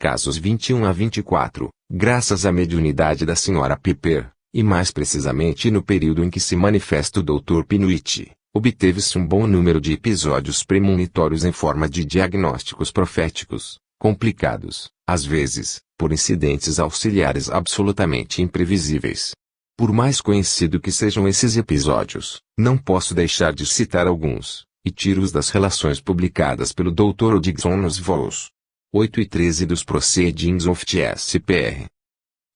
Casos 21 a 24, graças à mediunidade da Sra. Piper, e mais precisamente no período em que se manifesta o Dr. Pinucci, obteve-se um bom número de episódios premonitórios em forma de diagnósticos proféticos, complicados, às vezes, por incidentes auxiliares absolutamente imprevisíveis. Por mais conhecido que sejam esses episódios, não posso deixar de citar alguns, e tiro-os das relações publicadas pelo Dr. Odgson nos vols 8 e 13 dos Proceedings of TSPR.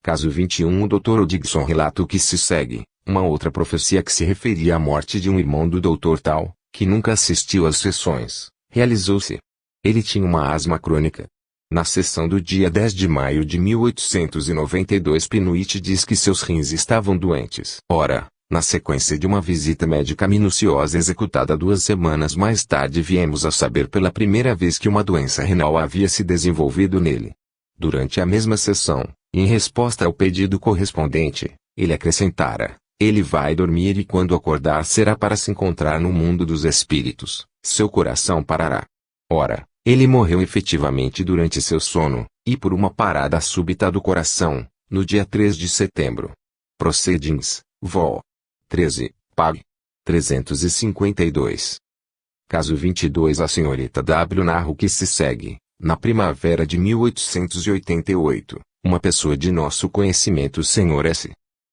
Caso 21. O Dr. Odgson relata o que se segue, uma outra profecia que se referia à morte de um irmão do Dr. Tal, que nunca assistiu às sessões, realizou-se. Ele tinha uma asma crônica. Na sessão do dia 10 de maio de 1892, Pinucci diz que seus rins estavam doentes. Ora, na sequência de uma visita médica minuciosa executada 2 semanas mais tarde, viemos a saber pela primeira vez que uma doença renal havia se desenvolvido nele. Durante a mesma sessão, em resposta ao pedido correspondente, ele acrescentara: ele vai dormir e quando acordar será para se encontrar no mundo dos espíritos, seu coração parará. Ora, ele morreu efetivamente durante seu sono, e por uma parada súbita do coração, no dia 3 de setembro. Proceedings, Vol. 13, Pag. 352. Caso 22. A senhorita W. narra o que se segue. Na primavera de 1888, uma pessoa de nosso conhecimento, o Sr. S.,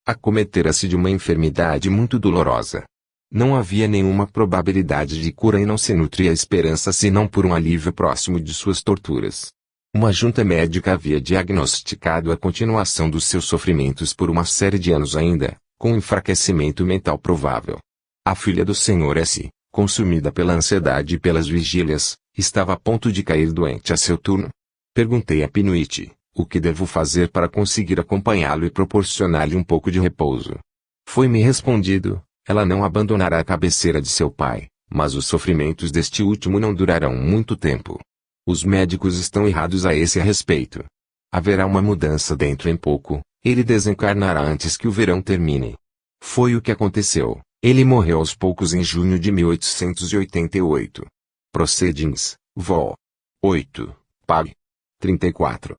acometera-se de uma enfermidade muito dolorosa. Não havia nenhuma probabilidade de cura e não se nutria a esperança senão por um alívio próximo de suas torturas. Uma junta médica havia diagnosticado a continuação dos seus sofrimentos por uma série de anos ainda, com enfraquecimento mental provável. A filha do Sr. S., consumida pela ansiedade e pelas vigílias, estava a ponto de cair doente a seu turno. Perguntei a Pinucci, o que devo fazer para conseguir acompanhá-lo e proporcionar-lhe um pouco de repouso. Foi-me respondido: ela não abandonará a cabeceira de seu pai, mas os sofrimentos deste último não durarão muito tempo. Os médicos estão errados a esse respeito. Haverá uma mudança dentro em pouco, ele desencarnará antes que o verão termine. Foi o que aconteceu, ele morreu aos poucos em junho de 1888. Proceedings, Vol. 8, Pag. 34.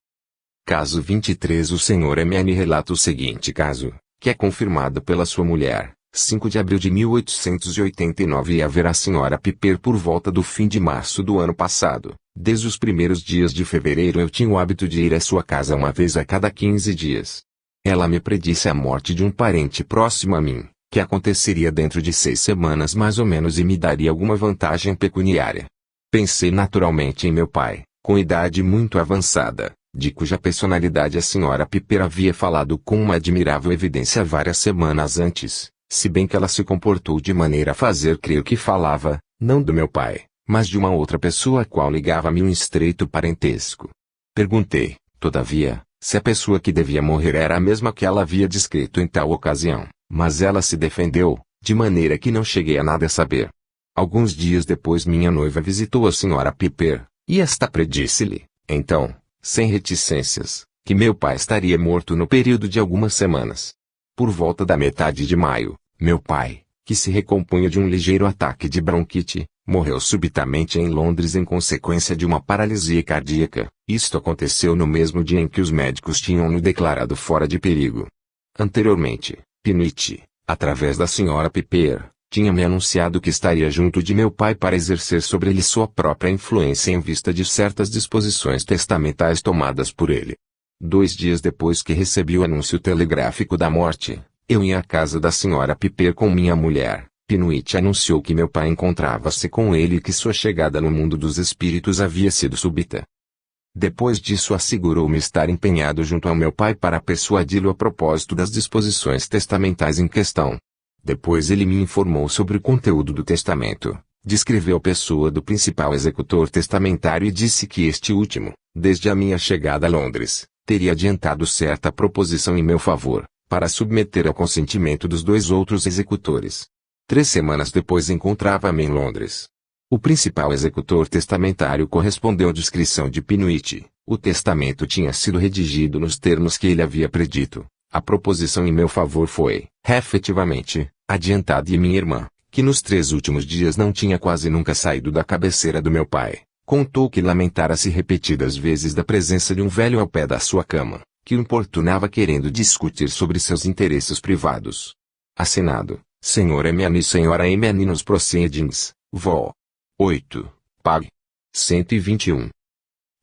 Caso 23. O Sr. M.N. relata o seguinte caso, que é confirmado pela sua mulher. 5 de abril de 1889 e haverá a Sra. Piper por volta do fim de março do ano passado. Desde os primeiros dias de fevereiro eu tinha o hábito de ir à sua casa uma vez a cada 15 dias. Ela me predisse a morte de um parente próximo a mim, que aconteceria dentro de 6 semanas mais ou menos e me daria alguma vantagem pecuniária. Pensei naturalmente em meu pai, com idade muito avançada, de cuja personalidade a Sra. Piper havia falado com uma admirável evidência várias semanas antes. Se bem que ela se comportou de maneira a fazer crer que falava, não do meu pai, mas de uma outra pessoa a qual ligava-me um estreito parentesco. Perguntei, todavia, se a pessoa que devia morrer era a mesma que ela havia descrito em tal ocasião, mas ela se defendeu, de maneira que não cheguei a nada a saber. Alguns dias depois minha noiva visitou a Sra. Piper, e esta predisse-lhe, então, sem reticências, que meu pai estaria morto no período de algumas semanas. Por volta da metade de maio, meu pai, que se recompunha de um ligeiro ataque de bronquite, morreu subitamente em Londres em consequência de uma paralisia cardíaca. Isto aconteceu no mesmo dia em que os médicos tinham-no declarado fora de perigo. Anteriormente, Pinucci, através da Sra. Piper, tinha me anunciado que estaria junto de meu pai para exercer sobre ele sua própria influência em vista de certas disposições testamentais tomadas por ele. 2 dias depois que recebi o anúncio telegráfico da morte, eu ia à casa da Sra. Piper com minha mulher. Pinucci anunciou que meu pai encontrava-se com ele e que sua chegada no mundo dos espíritos havia sido súbita. Depois disso assegurou-me estar empenhado junto ao meu pai para persuadi-lo a propósito das disposições testamentais em questão. Depois ele me informou sobre o conteúdo do testamento, descreveu a pessoa do principal executor testamentário e disse que este último, desde a minha chegada a Londres, teria adiantado certa proposição em meu favor, para submeter ao consentimento dos 2 outros executores. 3 semanas depois encontrava-me em Londres. O principal executor testamentário correspondeu à descrição de Pinucci. O testamento tinha sido redigido nos termos que ele havia predito. A proposição em meu favor foi, efetivamente, adiantada e minha irmã, que nos 3 últimos dias não tinha quase nunca saído da cabeceira do meu pai, Contou que lamentara-se repetidas vezes da presença de um velho ao pé da sua cama, que o importunava querendo discutir sobre seus interesses privados. Assinado, Sr. MN e Sra. MN nos proceedings, Vol. 8, Pag. 121.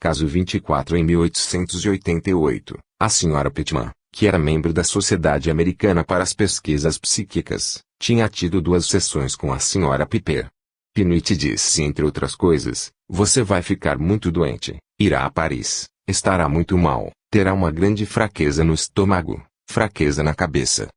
Caso 24. Em 1888, a Sra. Pittman, que era membro da Sociedade Americana para as Pesquisas Psíquicas, tinha tido 2 sessões com a Sra. Piper. Pinuit disse, entre outras coisas: você vai ficar muito doente, irá a Paris, estará muito mal, terá uma grande fraqueza no estômago, fraqueza na cabeça.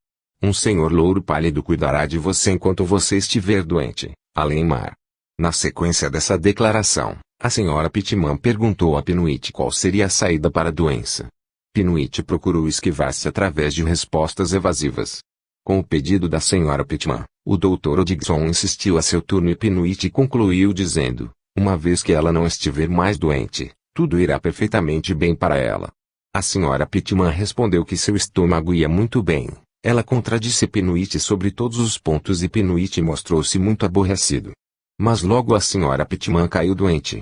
Um senhor louro pálido cuidará de você enquanto você estiver doente, além mar. Na sequência dessa declaração, a Sra. Pittman perguntou a Pinuit qual seria a saída para a doença. Pinuit procurou esquivar-se através de respostas evasivas. Com o pedido da Sra. Pittman, o Dr. Odgson insistiu a seu turno e Pinuit concluiu dizendo: uma vez que ela não estiver mais doente, tudo irá perfeitamente bem para ela. A Sra. Pittman respondeu que seu estômago ia muito bem. Ela contradisse Pinuit sobre todos os pontos e Pinuit mostrou-se muito aborrecido. Mas logo a Sra. Pittman caiu doente.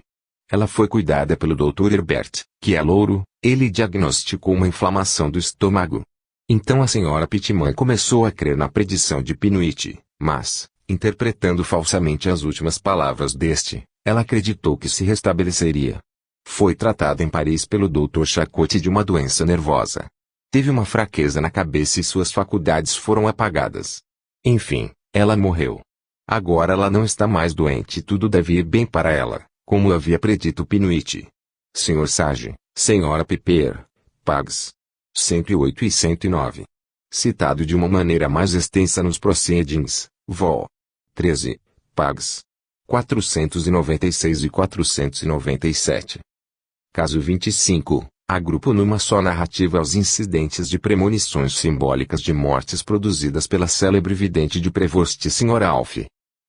Ela foi cuidada pelo Dr. Herbert, que é louro. Ele diagnosticou uma inflamação do estômago. Então a Sra. Pittman começou a crer na predição de Pinuit, mas, interpretando falsamente as últimas palavras deste, ela acreditou que se restabeleceria. Foi tratada em Paris pelo Dr. Charcot de uma doença nervosa. Teve uma fraqueza na cabeça e suas faculdades foram apagadas. Enfim, ela morreu. Agora ela não está mais doente e tudo deve ir bem para ela, como havia predito Pinuit. Sr. Sage, Sra. Piper, Pags. 108 e 109. Citado de uma maneira mais extensa nos proceedings, Vol. 13, Pags. 496 e 497. Caso 25. Agrupo numa só narrativa os incidentes de premonições simbólicas de mortes produzidas pela célebre vidente de Prevost Sr. Alf.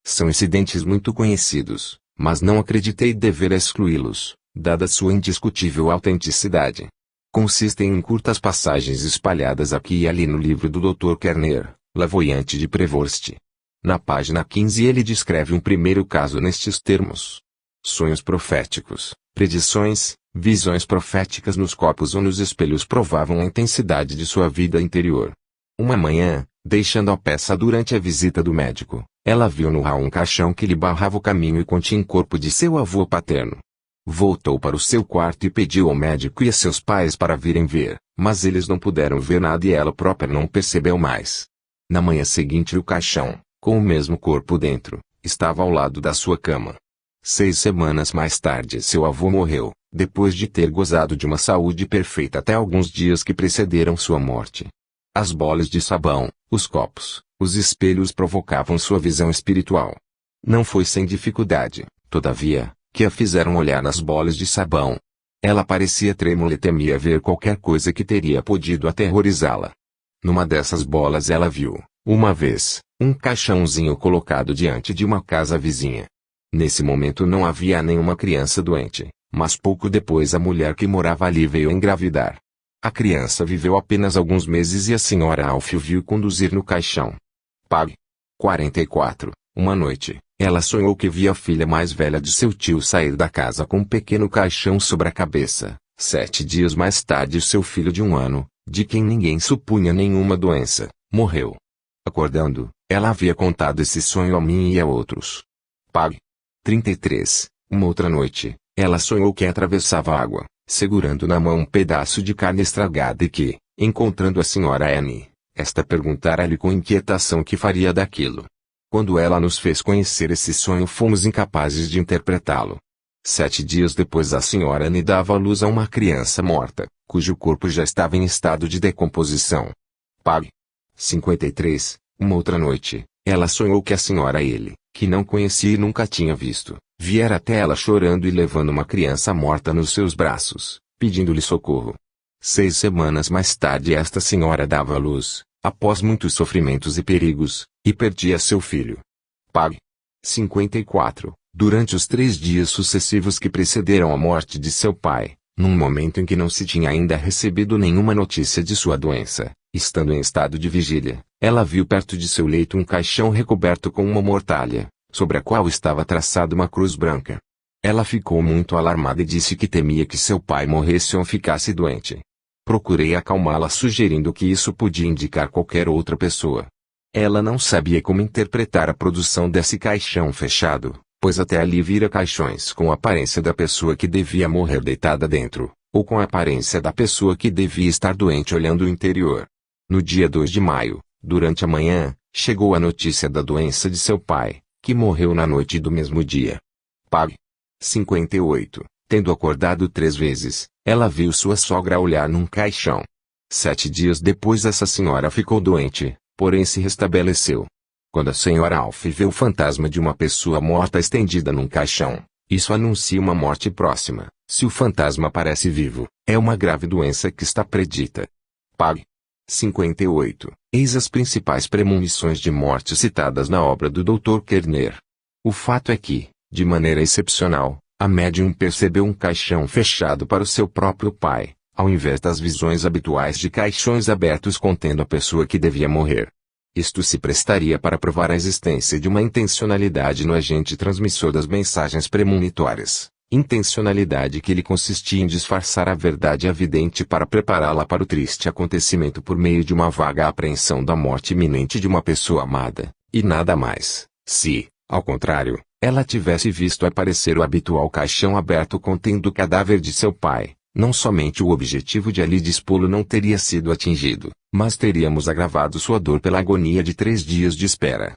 São incidentes muito conhecidos, mas não acreditei dever excluí-los, dada sua indiscutível autenticidade. Consistem em curtas passagens espalhadas aqui e ali no livro do Dr. Kerner, La Voyante de Prevost. Na página 15 ele descreve um primeiro caso nestes termos: sonhos proféticos, predições, visões proféticas nos copos ou nos espelhos provavam a intensidade de sua vida interior. Uma manhã, deixando a peça durante a visita do médico, ela viu no hall um caixão que lhe barrava o caminho e continha o corpo de seu avô paterno. Voltou para o seu quarto e pediu ao médico e a seus pais para virem ver, mas eles não puderam ver nada e ela própria não percebeu mais. Na manhã seguinte o caixão, com o mesmo corpo dentro, estava ao lado da sua cama. 6 semanas mais tarde seu avô morreu, depois de ter gozado de uma saúde perfeita até alguns dias que precederam sua morte. As bolas de sabão, os copos, os espelhos provocavam sua visão espiritual. Não foi sem dificuldade, todavia, que a fizeram olhar nas bolas de sabão. Ela parecia trêmula e temia ver qualquer coisa que teria podido aterrorizá-la. Numa dessas bolas ela viu, uma vez, um caixãozinho colocado diante de uma casa vizinha. Nesse momento não havia nenhuma criança doente, mas pouco depois a mulher que morava ali veio engravidar. A criança viveu apenas alguns meses e a Sra. Alf o viu conduzir no caixão. Pag. 44. Uma noite, ela sonhou que via a filha mais velha de seu tio sair da casa com um pequeno caixão sobre a cabeça. 7 dias mais tarde seu filho de 1 ano, de quem ninguém supunha nenhuma doença, morreu. Acordando, ela havia contado esse sonho a mim e a outros. Pag. 33. Uma outra noite, ela sonhou que atravessava a água, segurando na mão um pedaço de carne estragada e que, encontrando a Sra. Anne, esta perguntara-lhe com inquietação o que faria daquilo. Quando ela nos fez conhecer esse sonho fomos incapazes de interpretá-lo. 7 dias depois a Sra. Anne dava à luz a uma criança morta, cujo corpo já estava em estado de decomposição. Pag. 53. Uma outra noite, ela sonhou que a Sra. Ele, que não conhecia e nunca tinha visto, viera até ela chorando e levando uma criança morta nos seus braços, pedindo-lhe socorro. 6 semanas mais tarde esta senhora dava à luz, após muitos sofrimentos e perigos, e perdia seu filho. Pag. 54. Durante os 3 dias sucessivos que precederam a morte de seu pai, num momento em que não se tinha ainda recebido nenhuma notícia de sua doença, estando em estado de vigília, ela viu perto de seu leito um caixão recoberto com uma mortalha, sobre a qual estava traçada uma cruz branca. Ela ficou muito alarmada e disse que temia que seu pai morresse ou ficasse doente. Procurei acalmá-la sugerindo que isso podia indicar qualquer outra pessoa. Ela não sabia como interpretar a produção desse caixão fechado, pois até ali vira caixões com a aparência da pessoa que devia morrer deitada dentro, ou com a aparência da pessoa que devia estar doente olhando o interior. No dia 2 de maio, durante a manhã, chegou a notícia da doença de seu pai, que morreu na noite do mesmo dia. Pag. 58. Tendo acordado 3 vezes, ela viu sua sogra olhar num caixão. 7 dias depois essa senhora ficou doente, porém se restabeleceu. Quando a senhora Alf vê o fantasma de uma pessoa morta estendida num caixão, isso anuncia uma morte próxima. Se o fantasma parece vivo, é uma grave doença que está predita. Pag. 58. Eis as principais premonições de morte citadas na obra do Dr. Kerner. O fato é que, de maneira excepcional, a médium percebeu um caixão fechado para o seu próprio pai, ao invés das visões habituais de caixões abertos contendo a pessoa que devia morrer. Isto se prestaria para provar a existência de uma intencionalidade no agente transmissor das mensagens premonitórias, intencionalidade que lhe consistia em disfarçar a verdade evidente para prepará-la para o triste acontecimento por meio de uma vaga apreensão da morte iminente de uma pessoa amada, e nada mais. Se, ao contrário, ela tivesse visto aparecer o habitual caixão aberto contendo o cadáver de seu pai, não somente o objetivo de ali dispô-lo não teria sido atingido, mas teríamos agravado sua dor pela agonia de 3 dias de espera.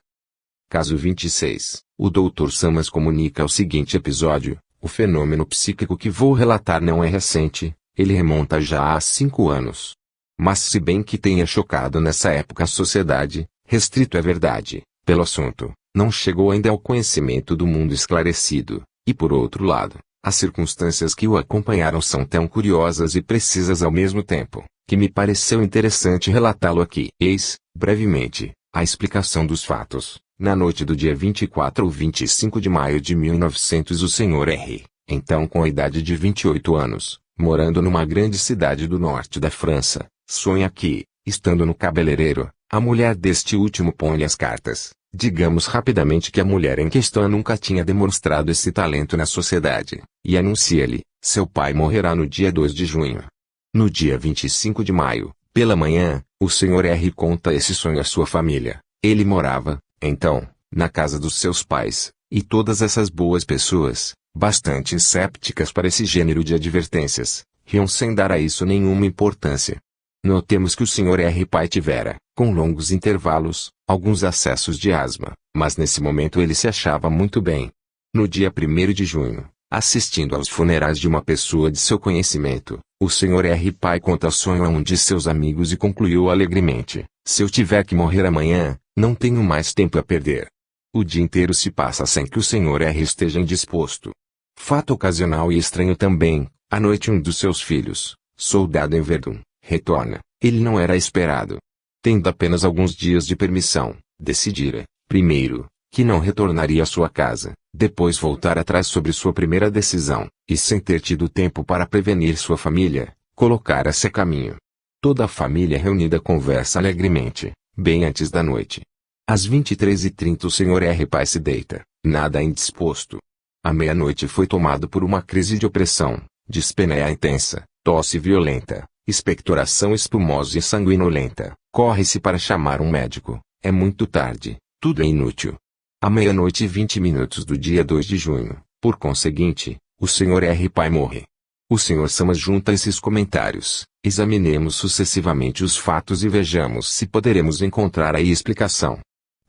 Caso 26. O Dr. Samas comunica o seguinte episódio: o fenômeno psíquico que vou relatar não é recente, ele remonta já há 5 anos. Mas se bem que tenha chocado nessa época a sociedade, restrito é verdade, pelo assunto, não chegou ainda ao conhecimento do mundo esclarecido, e por outro lado, as circunstâncias que o acompanharam são tão curiosas e precisas ao mesmo tempo, que me pareceu interessante relatá-lo aqui. Eis, brevemente, a explicação dos fatos. Na noite do dia 24 ou 25 de maio de 1900 o Sr. R., então com a idade de 28 anos, morando numa grande cidade do norte da França, sonha que, estando no cabeleireiro, a mulher deste último põe-lhe as cartas. Digamos rapidamente que a mulher em questão nunca tinha demonstrado esse talento na sociedade, e anuncia-lhe: seu pai morrerá no dia 2 de junho. No dia 25 de maio, pela manhã, o Sr. R. conta esse sonho à sua família. Ele morava, então, na casa dos seus pais, e todas essas boas pessoas, bastante escépticas para esse gênero de advertências, riam sem dar a isso nenhuma importância. Notemos que o Sr. R. pai tivera, com longos intervalos, alguns acessos de asma, mas nesse momento ele se achava muito bem. No dia 1º de junho, assistindo aos funerais de uma pessoa de seu conhecimento, o Sr. R. pai conta o sonho a um de seus amigos e concluiu alegremente: se eu tiver que morrer amanhã, não tenho mais tempo a perder. O dia inteiro se passa sem que o Sr. R. esteja indisposto. Fato ocasional e estranho também, à noite um dos seus filhos, soldado em Verdun, retorna. Ele não era esperado. Tendo apenas alguns dias de permissão, decidira, primeiro, que não retornaria à sua casa, depois voltar atrás sobre sua primeira decisão, e sem ter tido tempo para prevenir sua família, colocara-se a caminho. Toda a família reunida conversa alegremente, bem antes da noite. Às 23h30 o Sr. R. pai se deita, nada indisposto. À meia-noite foi tomado por uma crise de opressão, dispneia intensa, tosse violenta, expectoração espumosa e sanguinolenta. Corre-se para chamar um médico, é muito tarde, tudo é inútil. À meia-noite e 20 minutos do dia 2 de junho, por conseguinte, o Sr. R. pai morre. O Sr. Samas junta esses comentários: examinemos sucessivamente os fatos e vejamos se poderemos encontrar aí explicação.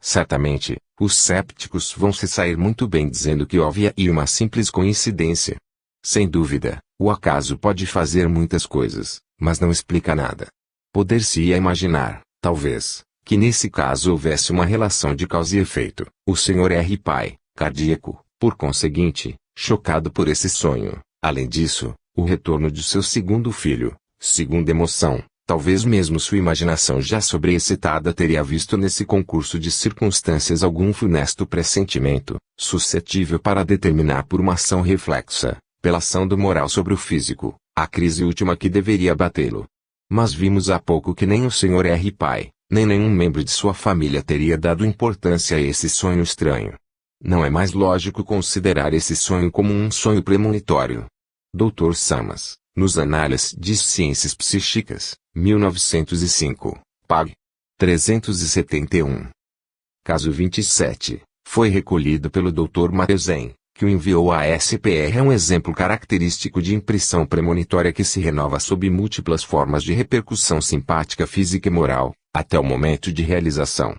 Certamente, os cépticos vão se sair muito bem dizendo que houve aí uma simples coincidência. Sem dúvida, o acaso pode fazer muitas coisas, mas não explica nada. Poder-se-ia imaginar, talvez, que nesse caso houvesse uma relação de causa e efeito. O Sr. R. pai, cardíaco, por conseguinte, chocado por esse sonho. Além disso, o retorno de seu segundo filho, segunda emoção, talvez mesmo sua imaginação já sobreexcitada teria visto nesse concurso de circunstâncias algum funesto pressentimento, suscetível para determinar por uma ação reflexa, pela ação do moral sobre o físico, a crise última que deveria abatê-lo. Mas vimos há pouco que nem o Sr. R. pai, nem nenhum membro de sua família teria dado importância a esse sonho estranho. Não é mais lógico considerar esse sonho como um sonho premonitório. Dr. Samas, nos Análises de Ciências Psíquicas, 1905, pág. 371. Caso 27, foi recolhido pelo Dr. Mateusen, que o enviou à SPR. É um exemplo característico de impressão premonitória que se renova sob múltiplas formas de repercussão simpática, física e moral, até o momento de realização.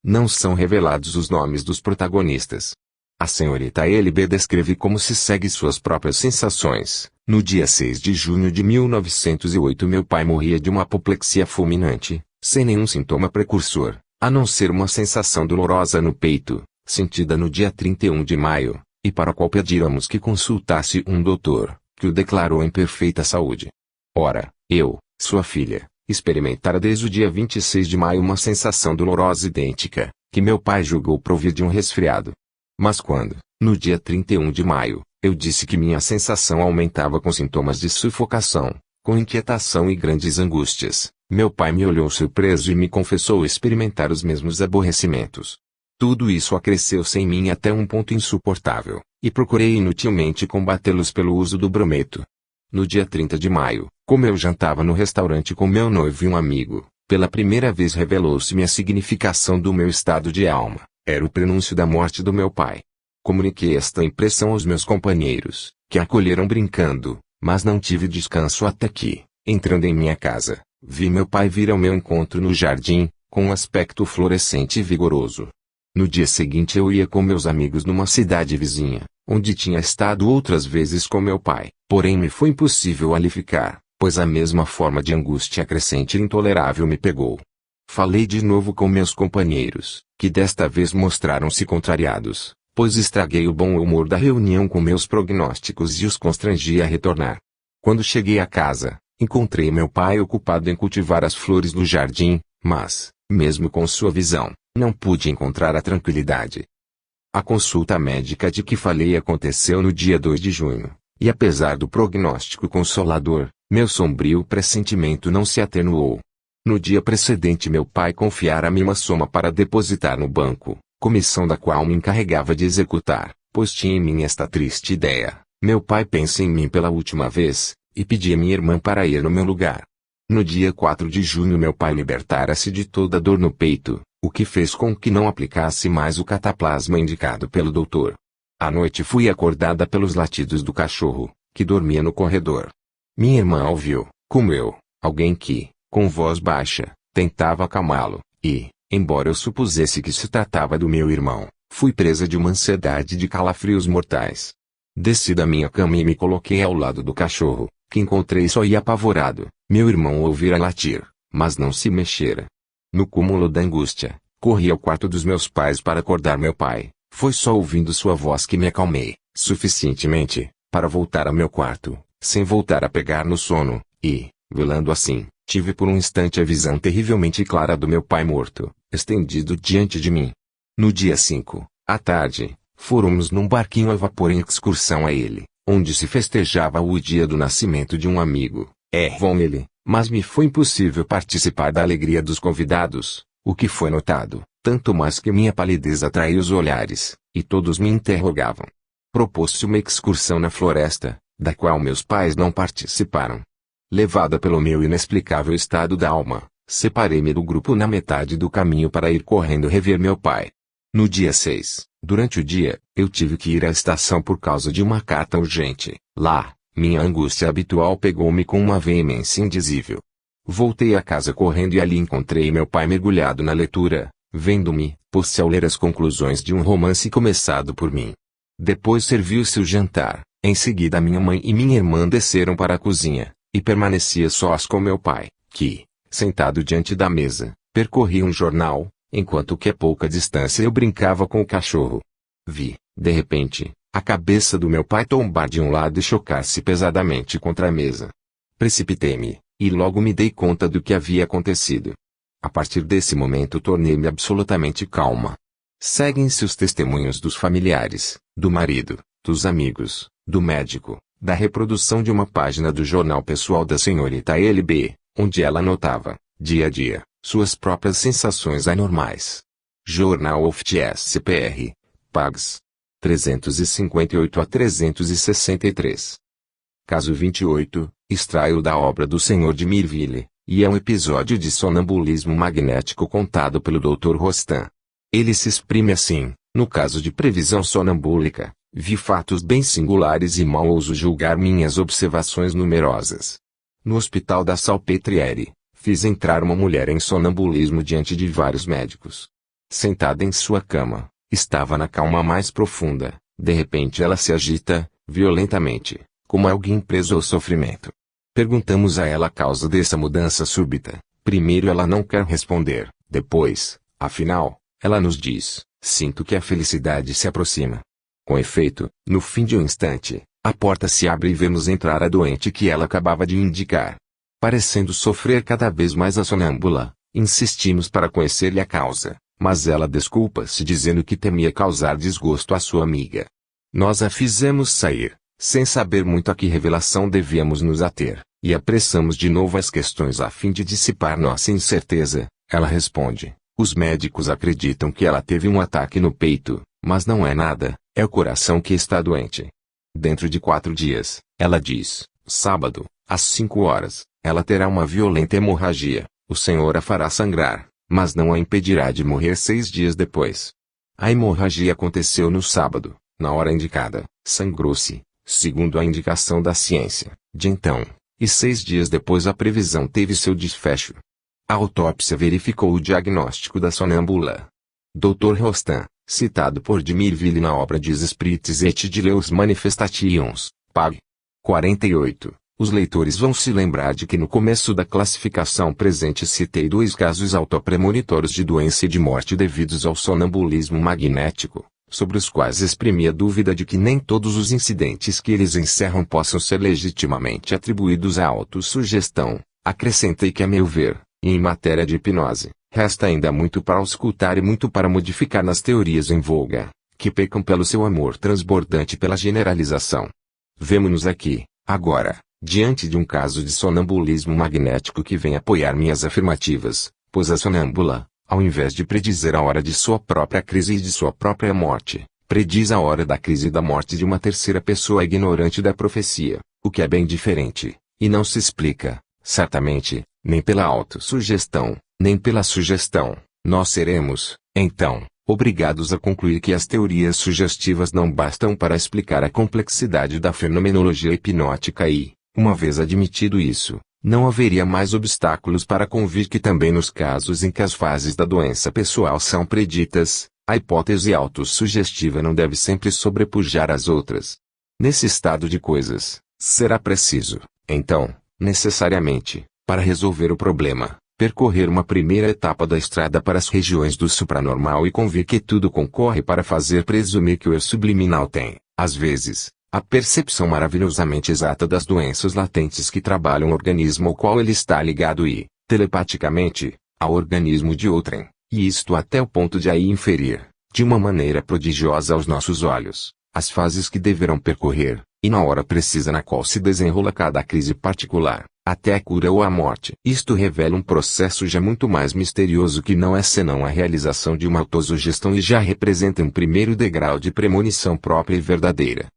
Não são revelados os nomes dos protagonistas. A senhorita LB descreve como se segue suas próprias sensações. No dia 6 de junho de 1908, meu pai morria de uma apoplexia fulminante, sem nenhum sintoma precursor, a não ser uma sensação dolorosa no peito, sentida no dia 31 de maio, e para a qual pedíramos que consultasse um doutor, que o declarou em perfeita saúde. Ora, eu, sua filha, experimentara desde o dia 26 de maio uma sensação dolorosa idêntica, que meu pai julgou provir de um resfriado. Mas quando, no dia 31 de maio, eu disse que minha sensação aumentava com sintomas de sufocação, com inquietação e grandes angústias, meu pai me olhou surpreso e me confessou experimentar os mesmos aborrecimentos. Tudo isso acresceu-se em mim até um ponto insuportável, e procurei inutilmente combatê-los pelo uso do brometo. No dia 30 de maio, como eu jantava no restaurante com meu noivo e um amigo, pela primeira vez revelou-se-me a significação do meu estado de alma. Era o prenúncio da morte do meu pai. Comuniquei esta impressão aos meus companheiros, que acolheram brincando, mas não tive descanso até que, entrando em minha casa, vi meu pai vir ao meu encontro no jardim, com um aspecto florescente e vigoroso. No dia seguinte eu ia com meus amigos numa cidade vizinha, onde tinha estado outras vezes com meu pai, porém me foi impossível ali ficar, pois a mesma forma de angústia crescente e intolerável me pegou. Falei de novo com meus companheiros, que desta vez mostraram-se contrariados, pois estraguei o bom humor da reunião com meus prognósticos e os constrangi a retornar. Quando cheguei a casa, encontrei meu pai ocupado em cultivar as flores do jardim, mas, mesmo com sua visão, não pude encontrar a tranquilidade. A consulta médica de que falei aconteceu no dia 2 de junho, e apesar do prognóstico consolador, meu sombrio pressentimento não se atenuou. No dia precedente meu pai confiara-me uma soma para depositar no banco, comissão da qual me encarregava de executar, pois tinha em mim esta triste ideia: meu pai pensa em mim pela última vez, e pedi a minha irmã para ir no meu lugar. No dia 4 de junho meu pai libertara-se de toda a dor no peito, o que fez com que não aplicasse mais o cataplasma indicado pelo doutor. À noite fui acordada pelos latidos do cachorro, que dormia no corredor. Minha irmã ouviu, como eu, alguém que, com voz baixa, tentava acalmá-lo, e, embora eu supusesse que se tratava do meu irmão, fui presa de uma ansiedade de calafrios mortais. Desci da minha cama e me coloquei ao lado do cachorro, que encontrei só e apavorado. Meu irmão ouvira latir, mas não se mexera. No cúmulo da angústia, corri ao quarto dos meus pais para acordar meu pai. Foi só ouvindo sua voz que me acalmei, suficientemente, para voltar a meu quarto, sem voltar a pegar no sono, e, velando assim, tive por um instante a visão terrivelmente clara do meu pai morto, estendido diante de mim. No dia 5, à tarde, fomos num barquinho a vapor em excursão a ele, onde se festejava o dia do nascimento de um amigo. Von ele, mas me foi impossível participar da alegria dos convidados, o que foi notado, tanto mais que minha palidez atraiu os olhares, e todos me interrogavam. Propôs-se uma excursão na floresta, da qual meus pais não participaram. Levada pelo meu inexplicável estado da alma, separei-me do grupo na metade do caminho para ir correndo rever meu pai. No dia 6, durante o dia, eu tive que ir à estação por causa de uma carta urgente. Lá, minha angústia habitual pegou-me com uma veemência indizível. Voltei a casa correndo e ali encontrei meu pai mergulhado na leitura, vendo-me, pôs-se a ler as conclusões de um romance começado por mim. Depois serviu-se o jantar, em seguida minha mãe e minha irmã desceram para a cozinha, e permanecia sós com meu pai, que, sentado diante da mesa, percorria um jornal, enquanto que a pouca distância eu brincava com o cachorro. Vi, de repente, a cabeça do meu pai tombar de um lado e chocar-se pesadamente contra a mesa. Precipitei-me, e logo me dei conta do que havia acontecido. A partir desse momento tornei-me absolutamente calma. Seguem-se os testemunhos dos familiares, do marido, dos amigos, do médico, da reprodução de uma página do jornal pessoal da senhorita LB, onde ela anotava, dia a dia, suas próprias sensações anormais. Jornal of SPR, Pags. 358 a 363. Caso 28, extraio da obra do Sr. de Mirville, e é um episódio de sonambulismo magnético contado pelo Dr. Rostand. Ele se exprime assim: no caso de previsão sonambúlica, vi fatos bem singulares e mal ouso julgar minhas observações numerosas. No hospital da Salpêtrière, fiz entrar uma mulher em sonambulismo diante de vários médicos. Sentada em sua cama, estava na calma mais profunda. De repente ela se agita, violentamente, como alguém preso ao sofrimento. Perguntamos a ela a causa dessa mudança súbita. Primeiro ela não quer responder, depois, afinal, ela nos diz: sinto que a felicidade se aproxima. Com efeito, no fim de um instante, a porta se abre e vemos entrar a doente que ela acabava de indicar. Parecendo sofrer cada vez mais a sonâmbula, insistimos para conhecer-lhe a causa, mas ela desculpa-se dizendo que temia causar desgosto à sua amiga. Nós a fizemos sair, sem saber muito a que revelação devíamos nos ater, e apressamos de novo as questões a fim de dissipar nossa incerteza. Ela responde: os médicos acreditam que ela teve um ataque no peito, mas não é nada, é o coração que está doente. Dentro de 4 dias, ela diz, sábado, às 5 horas, ela terá uma violenta hemorragia, o Senhor a fará sangrar, mas não a impedirá de morrer 6 dias depois. A hemorragia aconteceu no sábado, na hora indicada, sangrou-se, segundo a indicação da ciência, de então, e 6 dias depois a previsão teve seu desfecho. A autópsia verificou o diagnóstico da sonâmbula. Dr. Rostand, citado por de Mirville na obra Des Esprits et de leurs Manifestations, pag. 48. Os leitores vão se lembrar de que no começo da classificação presente citei 2 casos autopremonitórios de doença e de morte devidos ao sonambulismo magnético, sobre os quais exprimi a dúvida de que nem todos os incidentes que eles encerram possam ser legitimamente atribuídos à autossugestão. Acrescentei que, a meu ver, e em matéria de hipnose, resta ainda muito para auscultar e muito para modificar nas teorias em voga, que pecam pelo seu amor transbordante pela generalização. Vemo-nos aqui, agora, diante de um caso de sonambulismo magnético que vem apoiar minhas afirmativas, pois a sonâmbula, ao invés de predizer a hora de sua própria crise e de sua própria morte, prediz a hora da crise e da morte de uma terceira pessoa ignorante da profecia, o que é bem diferente, e não se explica, certamente, nem pela autossugestão, nem pela sugestão. Nós seremos, então, obrigados a concluir que as teorias sugestivas não bastam para explicar a complexidade da fenomenologia hipnótica e, uma vez admitido isso, não haveria mais obstáculos para convir que também nos casos em que as fases da doença pessoal são preditas, a hipótese autossugestiva não deve sempre sobrepujar as outras. Nesse estado de coisas, será preciso, então, necessariamente, para resolver o problema, percorrer uma primeira etapa da estrada para as regiões do supranormal e convir que tudo concorre para fazer presumir que o eu subliminal tem, às vezes, a percepção maravilhosamente exata das doenças latentes que trabalham o organismo ao qual ele está ligado e, telepaticamente, ao organismo de outrem, e isto até o ponto de aí inferir, de uma maneira prodigiosa aos nossos olhos, as fases que deverão percorrer, e na hora precisa na qual se desenrola cada crise particular, até a cura ou a morte. Isto revela um processo já muito mais misterioso que não é senão a realização de uma autossugestão e já representa um primeiro degrau de premonição própria e verdadeira.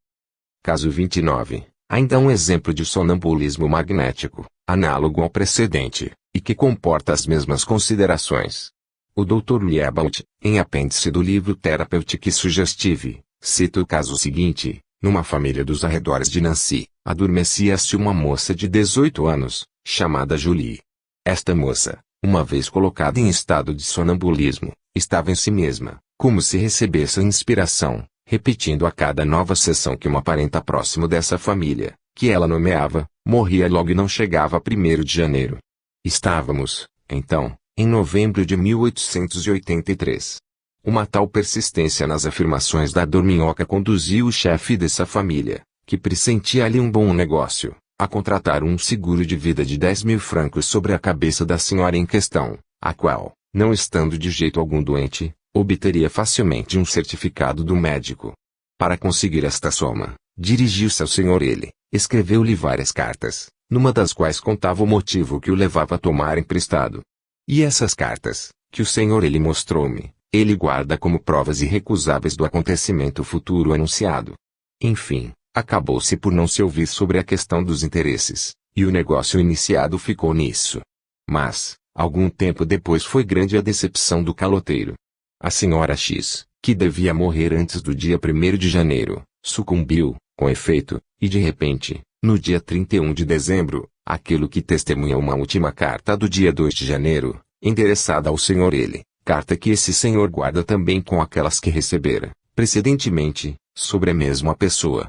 Caso 29. Ainda um exemplo de sonambulismo magnético, análogo ao precedente, e que comporta as mesmas considerações. O Dr. Liebald, em apêndice do livro Therapeutic Suggestive, cita o caso seguinte: numa família dos arredores de Nancy, adormecia-se uma moça de 18 anos, chamada Julie. Esta moça, uma vez colocada em estado de sonambulismo, estava em si mesma, como se recebesse inspiração, repetindo a cada nova sessão que uma parenta próximo dessa família, que ela nomeava, morria logo e não chegava a 1º de janeiro. Estávamos, então, em novembro de 1883. Uma tal persistência nas afirmações da dorminhoca conduziu o chefe dessa família, que pressentia ali um bom negócio, a contratar um seguro de vida de 10.000 francos sobre a cabeça da senhora em questão, a qual, não estando de jeito algum doente, obteria facilmente um certificado do médico. Para conseguir esta soma, dirigiu-se ao senhor ele, escreveu-lhe várias cartas, numa das quais contava o motivo que o levava a tomar emprestado. E essas cartas, que o senhor ele mostrou-me, ele guarda como provas irrecusáveis do acontecimento futuro anunciado. Enfim, acabou-se por não se ouvir sobre a questão dos interesses, e o negócio iniciado ficou nisso. Mas, algum tempo depois foi grande a decepção do caloteiro. A senhora X, que devia morrer antes do dia 1º de janeiro, sucumbiu, com efeito, e de repente, no dia 31 de dezembro, aquilo que testemunha uma última carta do dia 2 de janeiro, endereçada ao senhor L., carta que esse senhor guarda também com aquelas que recebera, precedentemente, sobre a mesma pessoa.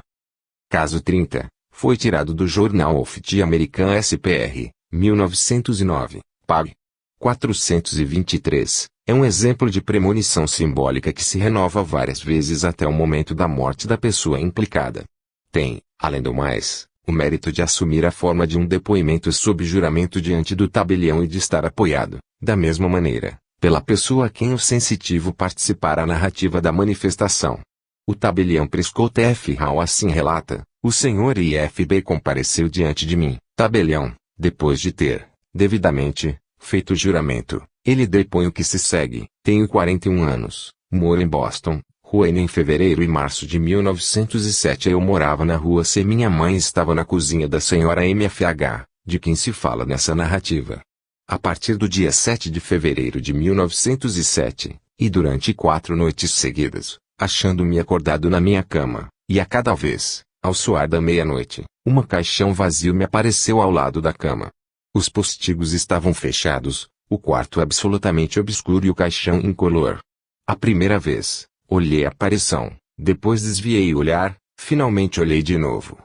Caso 30, foi tirado do Journal of the American SPR, 1909, pág. 423, é um exemplo de premonição simbólica que se renova várias vezes até o momento da morte da pessoa implicada. Tem, além do mais, o mérito de assumir a forma de um depoimento sob juramento diante do tabelião e de estar apoiado, da mesma maneira, pela pessoa a quem o sensitivo participar a narrativa da manifestação. O tabelião Prescott F. Hall assim relata: o senhor IFB compareceu diante de mim, tabelião, depois de ter, devidamente, feito o juramento. Ele depõe o que se segue: tenho 41 anos, moro em Boston, Rua N. Em fevereiro e março de 1907 eu morava na rua C. Minha mãe estava na cozinha da senhora MFH, de quem se fala nessa narrativa. A partir do dia 7 de fevereiro de 1907, e durante 4 noites seguidas, achando-me acordado na minha cama, e a cada vez, ao soar da meia-noite, uma caixão vazio me apareceu ao lado da cama. Os postigos estavam fechados, o quarto absolutamente obscuro e o caixão incolor. A primeira vez, olhei a aparição, depois desviei o olhar, finalmente olhei de novo.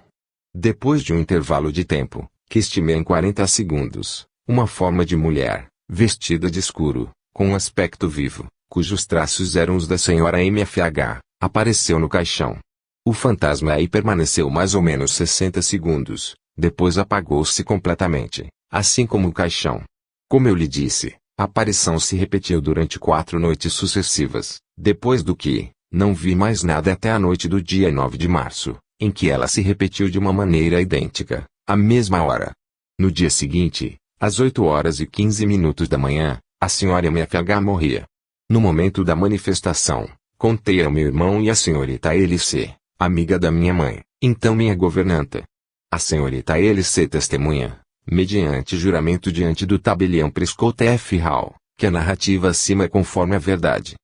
Depois de um intervalo de tempo, que estimei em 40 segundos, uma forma de mulher, vestida de escuro, com um aspecto vivo, cujos traços eram os da senhora MFH, apareceu no caixão. O fantasma aí permaneceu mais ou menos 60 segundos, depois apagou-se completamente, assim como o caixão. Como eu lhe disse, a aparição se repetiu durante 4 noites sucessivas, depois do que, não vi mais nada até a noite do dia 9 de março, em que ela se repetiu de uma maneira idêntica, à mesma hora. No dia seguinte, às 8h15 da manhã, a senhora MFH morria. No momento da manifestação, contei ao meu irmão e à senhorita LC, amiga da minha mãe, então minha governanta. A senhorita LC testemunha, mediante juramento diante do tabelião Prescott F. Hall, que a narrativa acima é conforme a verdade.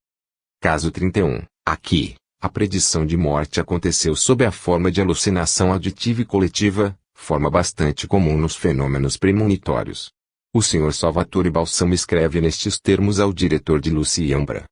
Caso 31. Aqui, a predição de morte aconteceu sob a forma de alucinação auditiva e coletiva, forma bastante comum nos fenômenos premonitórios. O Sr. Salvatore Balsamo escreve nestes termos ao diretor de Luciambra.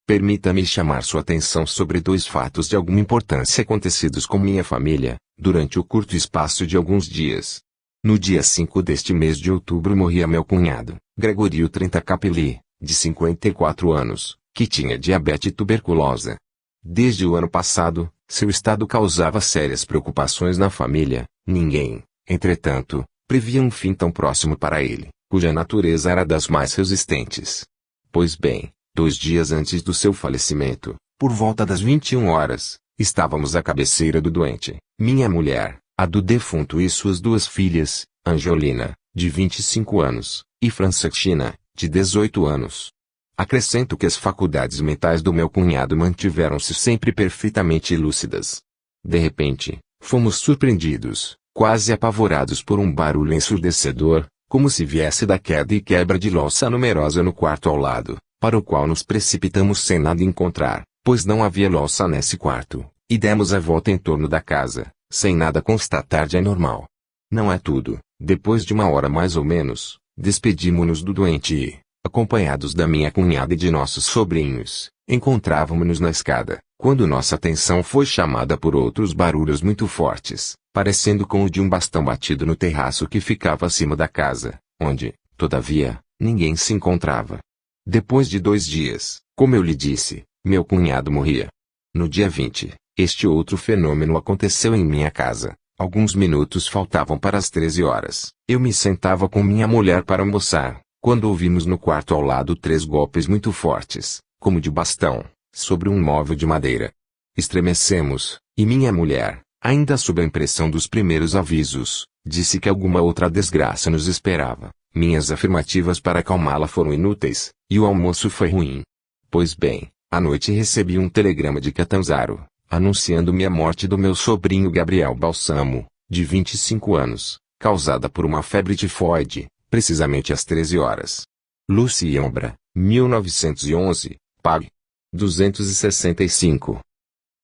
Permita-me chamar sua atenção sobre 2 fatos de alguma importância acontecidos com minha família, durante o curto espaço de alguns dias. No dia 5 deste mês de outubro morria meu cunhado, Gregorio 30 Capelli, de 54 anos, que tinha diabetes e tuberculose. Desde o ano passado, seu estado causava sérias preocupações na família. Ninguém, entretanto, previa um fim tão próximo para ele, cuja natureza era das mais resistentes. Pois bem, 2 dias antes do seu falecimento, por volta das 21 horas, estávamos à cabeceira do doente, minha mulher, a do defunto e suas 2 filhas, Angelina, de 25 anos, e Francestina, de 18 anos. Acrescento que as faculdades mentais do meu cunhado mantiveram-se sempre perfeitamente lúcidas. De repente, fomos surpreendidos, quase apavorados por um barulho ensurdecedor, como se viesse da queda e quebra de louça numerosa no quarto ao lado, para o qual nos precipitamos sem nada encontrar, pois não havia louça nesse quarto, e demos a volta em torno da casa, sem nada constatar de anormal. Não é tudo, depois de 1 hora mais ou menos, despedimos-nos do doente e, acompanhados da minha cunhada e de nossos sobrinhos, encontrávamos-nos na escada, quando nossa atenção foi chamada por outros barulhos muito fortes, parecendo com o de um bastão batido no terraço que ficava acima da casa, onde, todavia, ninguém se encontrava. Depois de 2 dias, como eu lhe disse, meu cunhado morria. No dia 20, este outro fenômeno aconteceu em minha casa. Alguns minutos faltavam para as 13 horas. Eu me sentava com minha mulher para almoçar, quando ouvimos no quarto ao lado 3 golpes muito fortes, como de bastão, sobre um móvel de madeira. Estremecemos, e minha mulher, ainda sob a impressão dos primeiros avisos, disse que alguma outra desgraça nos esperava. Minhas afirmativas para acalmá-la foram inúteis, e o almoço foi ruim. Pois bem, à noite recebi um telegrama de Catanzaro, anunciando-me a morte do meu sobrinho Gabriel Balsamo, de 25 anos, causada por uma febre tifoide, precisamente às 13 horas. Luciombra, 1911, Pag. 265.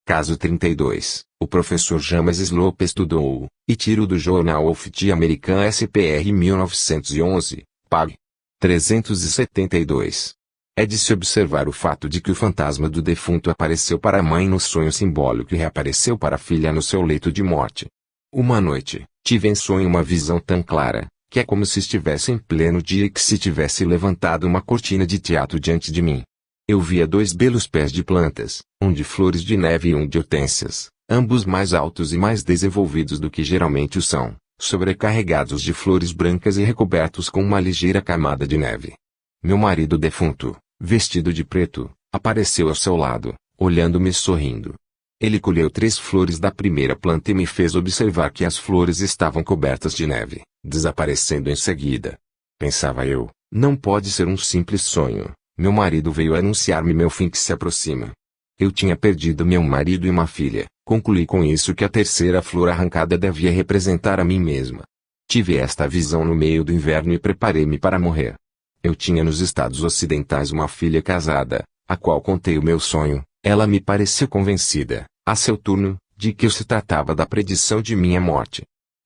Caso 32. O professor James Slope estudou, e tiro do Journal of the American SPR 1911, Pag. 372. É de se observar o fato de que o fantasma do defunto apareceu para a mãe no sonho simbólico e reapareceu para a filha no seu leito de morte. Uma noite, tive em sonho uma visão tão clara, que é como se estivesse em pleno dia e que se tivesse levantado uma cortina de teatro diante de mim. Eu via 2 belos pés de plantas, um de flores de neve e um de hortênsias, ambos mais altos e mais desenvolvidos do que geralmente o são, sobrecarregados de flores brancas e recobertos com uma ligeira camada de neve. Meu marido defunto, vestido de preto, apareceu ao seu lado, olhando-me e sorrindo. Ele colheu 3 flores da primeira planta e me fez observar que as flores estavam cobertas de neve, desaparecendo em seguida. Pensava eu, não pode ser um simples sonho. Meu marido veio anunciar-me meu fim que se aproxima. Eu tinha perdido meu marido e uma filha, concluí com isso que a terceira flor arrancada devia representar a mim mesma. Tive esta visão no meio do inverno e preparei-me para morrer. Eu tinha nos Estados Ocidentais uma filha casada, a qual contei o meu sonho. Ela me pareceu convencida, a seu turno, de que se tratava da predição de minha morte.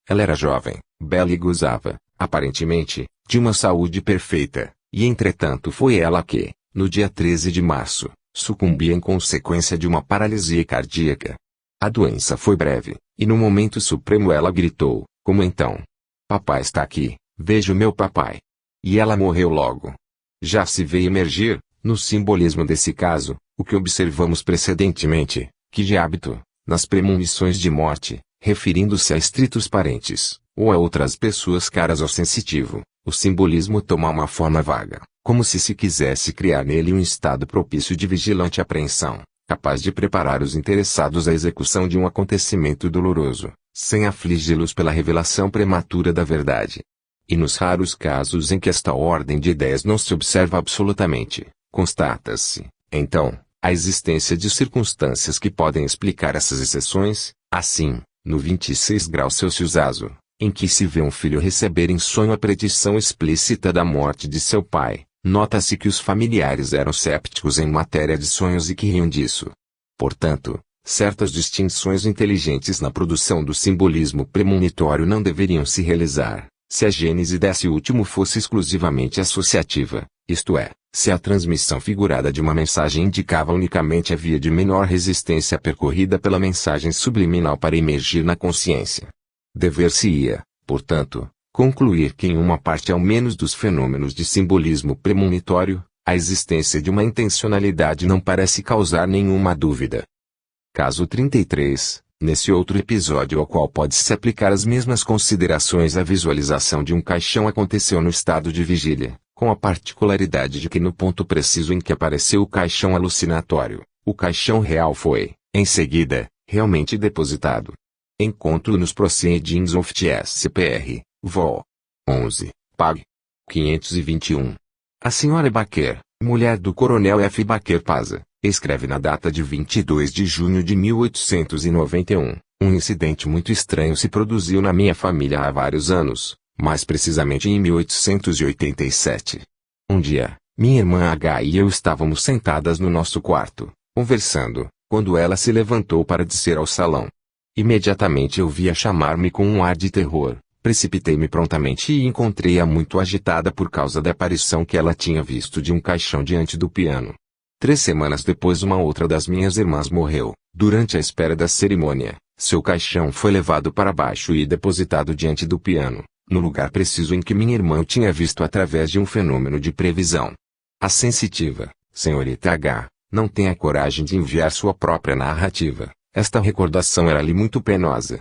Ela era jovem, bela e gozava, aparentemente, de uma saúde perfeita, e entretanto foi ela que, no dia 13 de março, sucumbia em consequência de uma paralisia cardíaca. A doença foi breve, e no momento supremo ela gritou, como então? Papai está aqui, vejo meu papai. E ela morreu logo. Já se vê emergir, no simbolismo desse caso, o que observamos precedentemente, que de hábito, nas premonições de morte, referindo-se a estritos parentes, ou a outras pessoas caras ao sensitivo, o simbolismo toma uma forma vaga, como se quisesse criar nele um estado propício de vigilante apreensão, capaz de preparar os interessados à execução de um acontecimento doloroso, sem afligi-los pela revelação prematura da verdade. E nos raros casos em que esta ordem de ideias não se observa absolutamente, constata-se, então, a existência de circunstâncias que podem explicar essas exceções. Assim, no 26 graus Celsius ASO, em que se vê um filho receber em sonho a predição explícita da morte de seu pai, nota-se que os familiares eram cépticos em matéria de sonhos e que riam disso. Portanto, certas distinções inteligentes na produção do simbolismo premonitório não deveriam se realizar, se a gênese desse último fosse exclusivamente associativa, isto é, se a transmissão figurada de uma mensagem indicava unicamente a via de menor resistência percorrida pela mensagem subliminal para emergir na consciência. Dever-se-ia, portanto, concluir que em uma parte ao menos dos fenômenos de simbolismo premonitório, a existência de uma intencionalidade não parece causar nenhuma dúvida. Caso 33. Nesse outro episódio ao qual pode-se aplicar as mesmas considerações, a visualização de um caixão aconteceu no estado de vigília, com a particularidade de que no ponto preciso em que apareceu o caixão alucinatório, o caixão real foi, em seguida, realmente depositado. Encontro nos Proceedings of the SPR, Vol. 11, Pag. 521. A senhora Baker, mulher do coronel F. Baker Paza, escreve na data de 22 de junho de 1891, um incidente muito estranho se produziu na minha família há vários anos, mais precisamente em 1887. Um dia, minha irmã H e eu estávamos sentadas no nosso quarto, conversando, quando ela se levantou para descer ao salão. Imediatamente eu vi-a chamar-me com um ar de terror. Precipitei-me prontamente e encontrei-a muito agitada por causa da aparição que ela tinha visto de um caixão diante do piano. 3 semanas depois uma outra das minhas irmãs morreu. Durante a espera da cerimônia, seu caixão foi levado para baixo e depositado diante do piano, no lugar preciso em que minha irmã o tinha visto através de um fenômeno de previsão. A sensitiva, senhorita H, não tem a coragem de enviar sua própria narrativa. Esta recordação era-lhe muito penosa.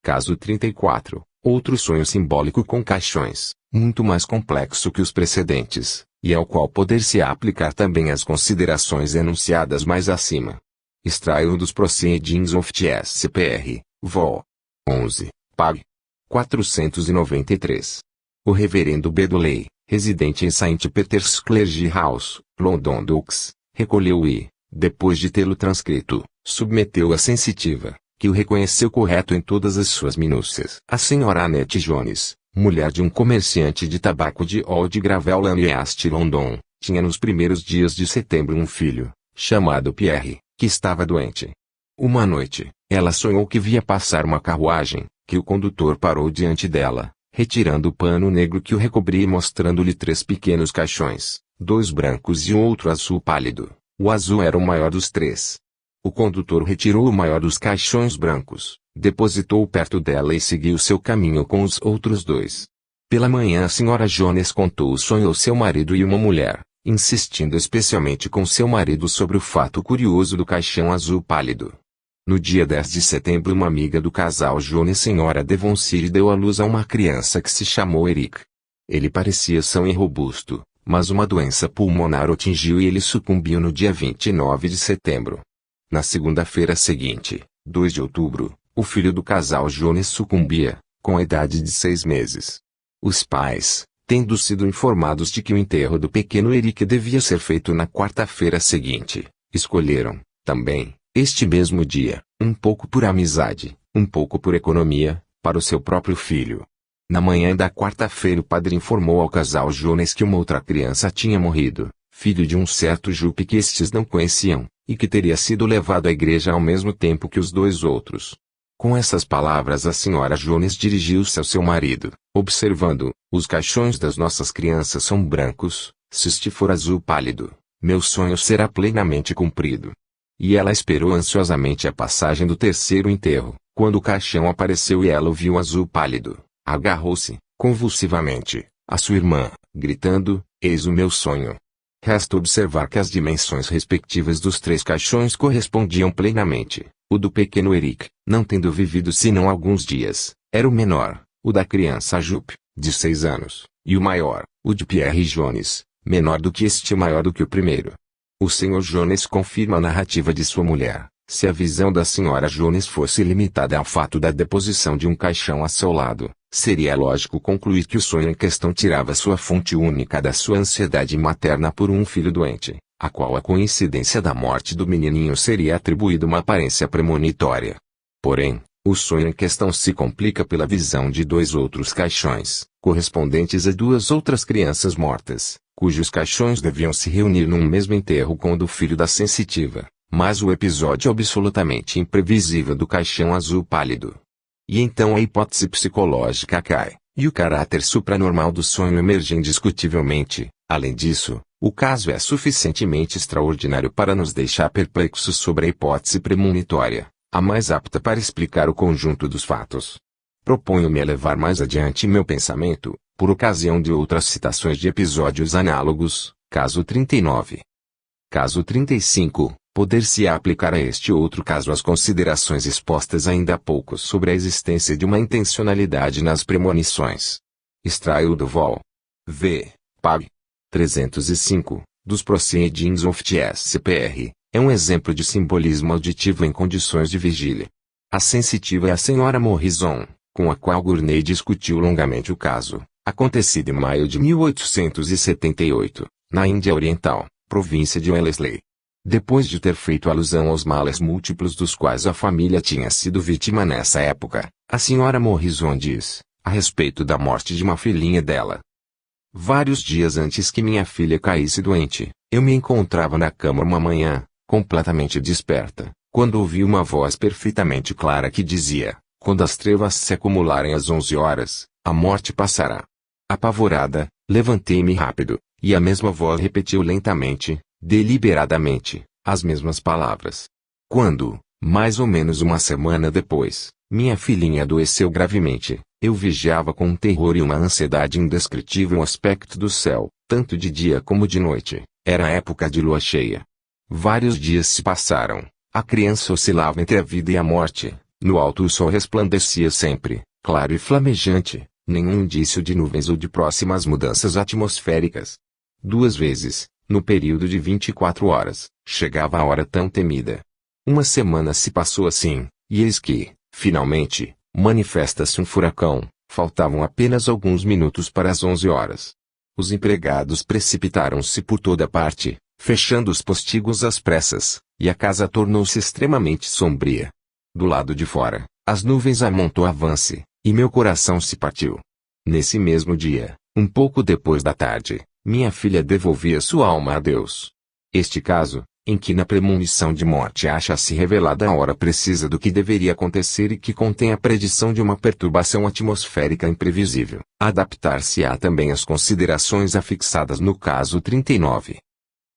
Caso 34. Outro sonho simbólico com caixões, muito mais complexo que os precedentes, e ao qual poder-se aplicar também as considerações enunciadas mais acima. Extraio dos Proceedings of the SPR, Vol. 11, Pag. 493. O reverendo Bedoley, residente em St. Peter's Clergy House, London Docks, recolheu e, depois de tê-lo transcrito, submeteu à sensitiva, que o reconheceu correto em todas as suas minúcias. A senhora Annette Jones, mulher de um comerciante de tabaco de Old Gravel em East London, tinha nos primeiros dias de setembro um filho, chamado Pierre, que estava doente. Uma noite, ela sonhou que via passar uma carruagem, que o condutor parou diante dela, retirando o pano negro que o recobria e mostrando-lhe 3 pequenos caixões, 2 brancos e outro azul pálido. O azul era o maior dos 3. O condutor retirou o maior dos caixões brancos, depositou-o perto dela e seguiu seu caminho com os outros 2. Pela manhã a senhora Jones contou o sonho ao seu marido e uma mulher, insistindo especialmente com seu marido sobre o fato curioso do caixão azul pálido. No dia 10 de setembro uma amiga do casal Jones, senhora Devonshire, deu à luz a uma criança que se chamou Eric. Ele parecia são e robusto, mas uma doença pulmonar o atingiu e ele sucumbiu no dia 29 de setembro. Na segunda-feira seguinte, 2 de outubro, o filho do casal Jones sucumbia, com a idade de 6 meses. Os pais, tendo sido informados de que o enterro do pequeno Eric devia ser feito na quarta-feira seguinte, escolheram, também, este mesmo dia, um pouco por amizade, um pouco por economia, para o seu próprio filho. Na manhã da quarta-feira o padre informou ao casal Jones que uma outra criança tinha morrido, filho de um certo Jupe que estes não conheciam, e que teria sido levado à igreja ao mesmo tempo que os 2 outros. Com essas palavras a senhora Jones dirigiu-se ao seu marido, observando, os caixões das nossas crianças são brancos, se este for azul pálido, meu sonho será plenamente cumprido. E ela esperou ansiosamente a passagem do terceiro enterro. Quando o caixão apareceu e ela o viu azul pálido, agarrou-se, convulsivamente, à sua irmã, gritando, eis o meu sonho. Resta observar que as dimensões respectivas dos 3 caixões correspondiam plenamente. O do pequeno Eric, não tendo vivido senão alguns dias, era o menor, o da criança Jupe, de 6 anos, e o maior, o de Pierre Jones, menor do que este e maior do que o primeiro. O Sr. Jones confirma a narrativa de sua mulher. Se a visão da Sra. Jones fosse limitada ao fato da deposição de um caixão a seu lado, seria lógico concluir que o sonho em questão tirava sua fonte única da sua ansiedade materna por um filho doente, a qual a coincidência da morte do menininho seria atribuída uma aparência premonitória. Porém, o sonho em questão se complica pela visão de 2 outros caixões, correspondentes a 2 outras crianças mortas, cujos caixões deviam se reunir num mesmo enterro com o do filho da sensitiva, mas o episódio absolutamente imprevisível do caixão azul pálido. E então a hipótese psicológica cai, e o caráter supranormal do sonho emerge indiscutivelmente. Além disso, o caso é suficientemente extraordinário para nos deixar perplexos sobre a hipótese premonitória, a mais apta para explicar o conjunto dos fatos. Proponho-me elevar mais adiante meu pensamento, por ocasião de outras citações de episódios análogos, caso 39. Caso 35, poder-se-á aplicar a este outro caso as considerações expostas ainda há pouco sobre a existência de uma intencionalidade nas premonições. Extraio do vol. V. Pag. 305, dos Proceedings of the SPR, é um exemplo de simbolismo auditivo em condições de vigília. A sensitiva é a senhora Morrison, com a qual Gurney discutiu longamente o caso, acontecido em maio de 1878, na Índia Oriental, província de Wellesley. Depois de ter feito alusão aos males múltiplos dos quais a família tinha sido vítima nessa época, a senhora Morrison diz, a respeito da morte de uma filhinha dela: vários dias antes que minha filha caísse doente, eu me encontrava na cama uma manhã, completamente desperta, quando ouvi uma voz perfeitamente clara que dizia: quando as trevas se acumularem às 11 horas, a morte passará. Apavorada, levantei-me rápido, e a mesma voz repetiu lentamente, deliberadamente, as mesmas palavras. Quando, mais ou menos uma semana depois, minha filhinha adoeceu gravemente, eu vigiava com um terror e uma ansiedade indescritível o aspecto do céu, tanto de dia como de noite. Era a época de lua cheia. Vários dias se passaram, a criança oscilava entre a vida e a morte, no alto o sol resplandecia sempre, claro e flamejante, nenhum indício de nuvens ou de próximas mudanças atmosféricas. 2 vezes, no período de 24 horas, chegava a hora tão temida. Uma semana se passou assim, e eis que, finalmente, manifesta-se um furacão. Faltavam apenas alguns minutos para as 11 horas. Os empregados precipitaram-se por toda parte, fechando os postigos às pressas, e a casa tornou-se extremamente sombria. Do lado de fora, as nuvens amontoavam-se, e meu coração se partiu. Nesse mesmo dia, um pouco depois da tarde, minha filha devolvia sua alma a Deus. Este caso, em que na premonição de morte acha-se revelada a hora precisa do que deveria acontecer e que contém a predição de uma perturbação atmosférica imprevisível, adaptar-se-á também às considerações afixadas no caso 39.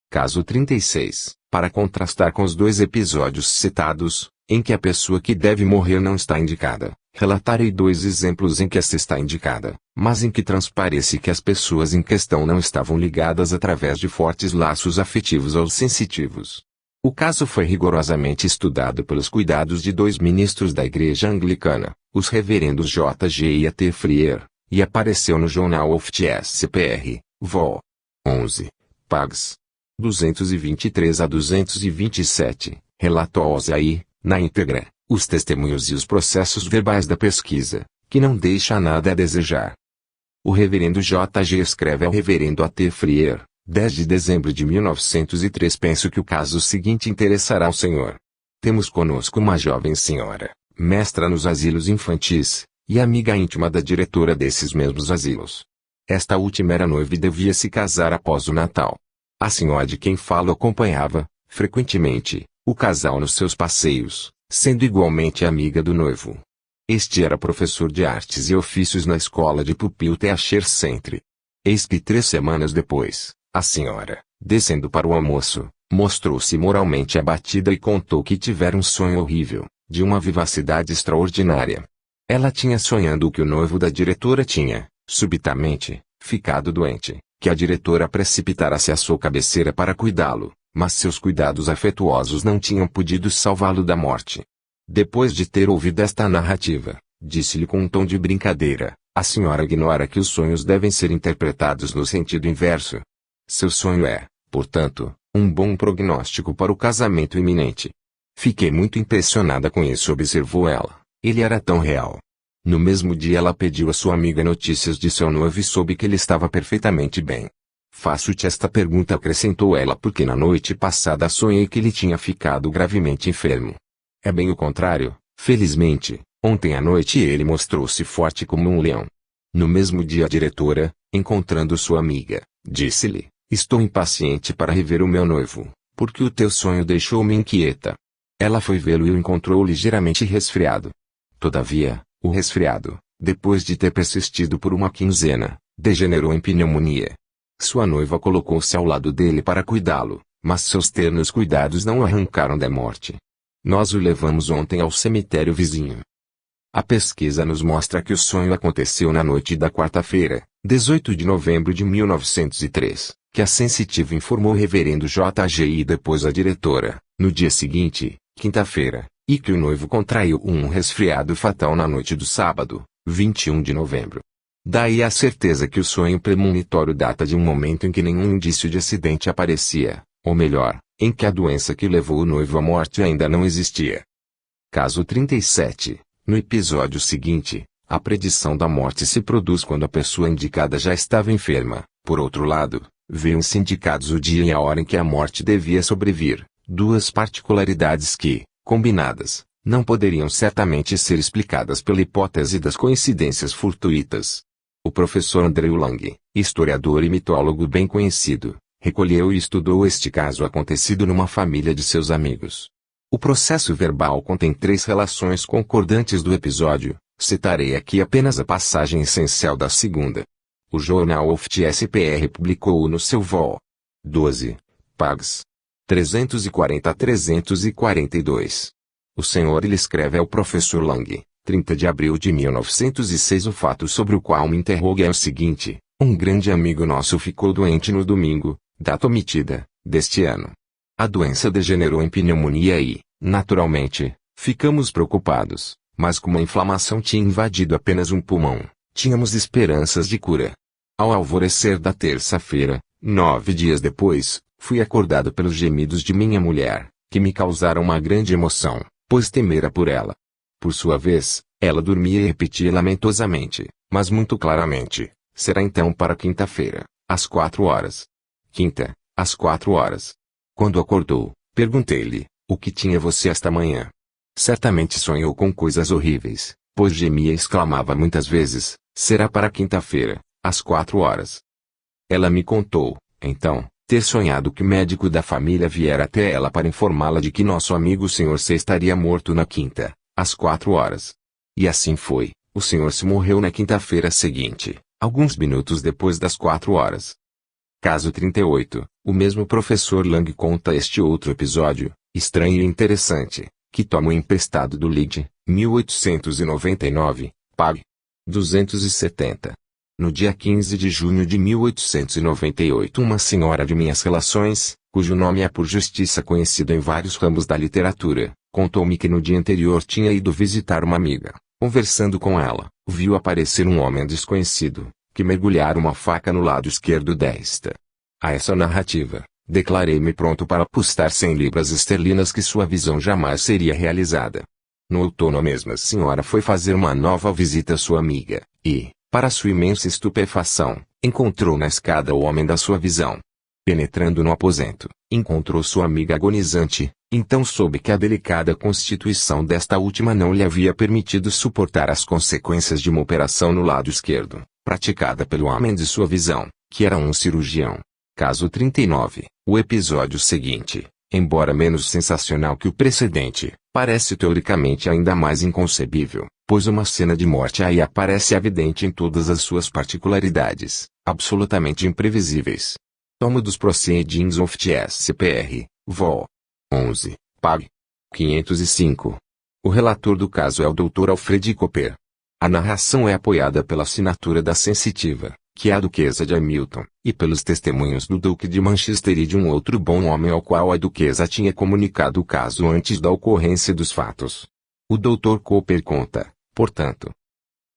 Caso 36, para contrastar com os dois episódios citados, em que a pessoa que deve morrer não está indicada, relatarei dois exemplos em que esta está indicada, mas em que transparece que as pessoas em questão não estavam ligadas através de fortes laços afetivos ou sensitivos. O caso foi rigorosamente estudado pelos cuidados de dois ministros da Igreja Anglicana, os reverendos J. G. e A. T. Freer, e apareceu no Journal of the SPR, Vol. 11, Pags. 223 a 227, relato a Osaí, na íntegra, os testemunhos e os processos verbais da pesquisa, que não deixa nada a desejar. O reverendo J. G. escreve ao reverendo A. T. Freer, 10 de dezembro de 1903. Penso que o caso seguinte interessará ao senhor. Temos conosco uma jovem senhora, mestra nos asilos infantis, e amiga íntima da diretora desses mesmos asilos. Esta última era noiva e devia se casar após o Natal. A senhora de quem falo acompanhava, frequentemente, o casal nos seus passeios, sendo igualmente amiga do noivo. Este era professor de artes e ofícios na escola de Pupil Teacher Centre. Eis que 3 semanas depois, a senhora, descendo para o almoço, mostrou-se moralmente abatida e contou que tivera um sonho horrível, de uma vivacidade extraordinária. Ela tinha sonhado que o noivo da diretora tinha, subitamente, ficado doente, que a diretora precipitara-se à sua cabeceira para cuidá-lo, mas seus cuidados afetuosos não tinham podido salvá-lo da morte. Depois de ter ouvido esta narrativa, disse-lhe com um tom de brincadeira: a senhora ignora que os sonhos devem ser interpretados no sentido inverso. Seu sonho é, portanto, um bom prognóstico para o casamento iminente. Fiquei muito impressionada com isso, observou ela. Ele era tão real. No mesmo dia ela pediu à sua amiga notícias de seu noivo e soube que ele estava perfeitamente bem. Faço-te esta pergunta, acrescentou ela, porque na noite passada sonhei que ele tinha ficado gravemente enfermo. É bem o contrário, felizmente, ontem à noite ele mostrou-se forte como um leão. No mesmo dia a diretora, encontrando sua amiga, disse-lhe: estou impaciente para rever o meu noivo, porque o teu sonho deixou-me inquieta. Ela foi vê-lo e o encontrou ligeiramente resfriado. Todavia, o resfriado, depois de ter persistido por uma quinzena, degenerou em pneumonia. Sua noiva colocou-se ao lado dele para cuidá-lo, mas seus ternos cuidados não o arrancaram da morte. Nós o levamos ontem ao cemitério vizinho. A pesquisa nos mostra que o sonho aconteceu na noite da quarta-feira, 18 de novembro de 1903, que a sensitiva informou o reverendo J. G. e depois a diretora, no dia seguinte, quinta-feira, e que o noivo contraiu um resfriado fatal na noite do sábado, 21 de novembro. Daí a certeza que o sonho premonitório data de um momento em que nenhum indício de acidente aparecia, ou melhor, em que a doença que levou o noivo à morte ainda não existia. Caso 37. No episódio seguinte, a predição da morte se produz quando a pessoa indicada já estava enferma. Por outro lado, viam-se indicados o dia e a hora em que a morte devia sobrevir, duas particularidades que, combinadas, não poderiam certamente ser explicadas pela hipótese das coincidências fortuitas. O professor Andrew Lang, historiador e mitólogo bem conhecido, recolheu e estudou este caso acontecido numa família de seus amigos. O processo verbal contém 3 relações concordantes do episódio. Citarei aqui apenas a passagem essencial da segunda. O Journal of the SPR publicou-o no seu Vol. 12, Pags. 340 a 342. O senhor lhe escreve ao professor Lang, 30 de abril de 1906. O fato sobre o qual me interroga é o seguinte: um grande amigo nosso ficou doente no domingo, data omitida, deste ano. A doença degenerou em pneumonia e, naturalmente, ficamos preocupados, mas como a inflamação tinha invadido apenas um pulmão, tínhamos esperanças de cura. Ao alvorecer da terça-feira, 9 dias depois, fui acordado pelos gemidos de minha mulher, que me causaram uma grande emoção, pois temera por ela. Por sua vez, ela dormia e repetia lamentosamente, mas muito claramente: será então para quinta-feira, às 4 horas. Quinta, às 4 horas. Quando acordou, perguntei-lhe, o que tinha você esta manhã? Certamente sonhou com coisas horríveis, pois gemia e exclamava muitas vezes, será para quinta-feira, às 4 horas. Ela me contou, então, ter sonhado que o médico da família viera até ela para informá-la de que nosso amigo Sr. C estaria morto na quinta, às 4 horas. E assim foi, o Sr. C morreu na quinta-feira seguinte, alguns minutos depois das 4 horas. Caso 38, o mesmo professor Lang conta este outro episódio, estranho e interessante, que tomou emprestado do Lide, 1899, Pag. 270. No dia 15 de junho de 1898 uma senhora de minhas relações, cujo nome é por justiça conhecido em vários ramos da literatura, contou-me que no dia anterior tinha ido visitar uma amiga. Conversando com ela, viu aparecer um homem desconhecido, que mergulhara uma faca no lado esquerdo desta. A essa narrativa, declarei-me pronto para apostar 100 libras esterlinas que sua visão jamais seria realizada. No outono a mesma senhora foi fazer uma nova visita à sua amiga, e, para sua imensa estupefação, encontrou na escada o homem da sua visão. Penetrando no aposento, encontrou sua amiga agonizante, então soube que a delicada constituição desta última não lhe havia permitido suportar as consequências de uma operação no lado esquerdo, praticada pelo homem de sua visão, que era um cirurgião. Caso 39, o episódio seguinte, embora menos sensacional que o precedente, parece teoricamente ainda mais inconcebível, pois uma cena de morte aí aparece evidente em todas as suas particularidades, absolutamente imprevisíveis. Tomo dos Proceedings of TSPR, Vol. 11, Pag. 505. O relator do caso é o Dr. Alfred Cooper. A narração é apoiada pela assinatura da sensitiva, que é a Duquesa de Hamilton, e pelos testemunhos do Duque de Manchester e de um outro bom homem ao qual a Duquesa tinha comunicado o caso antes da ocorrência dos fatos. O Dr. Cooper conta, portanto,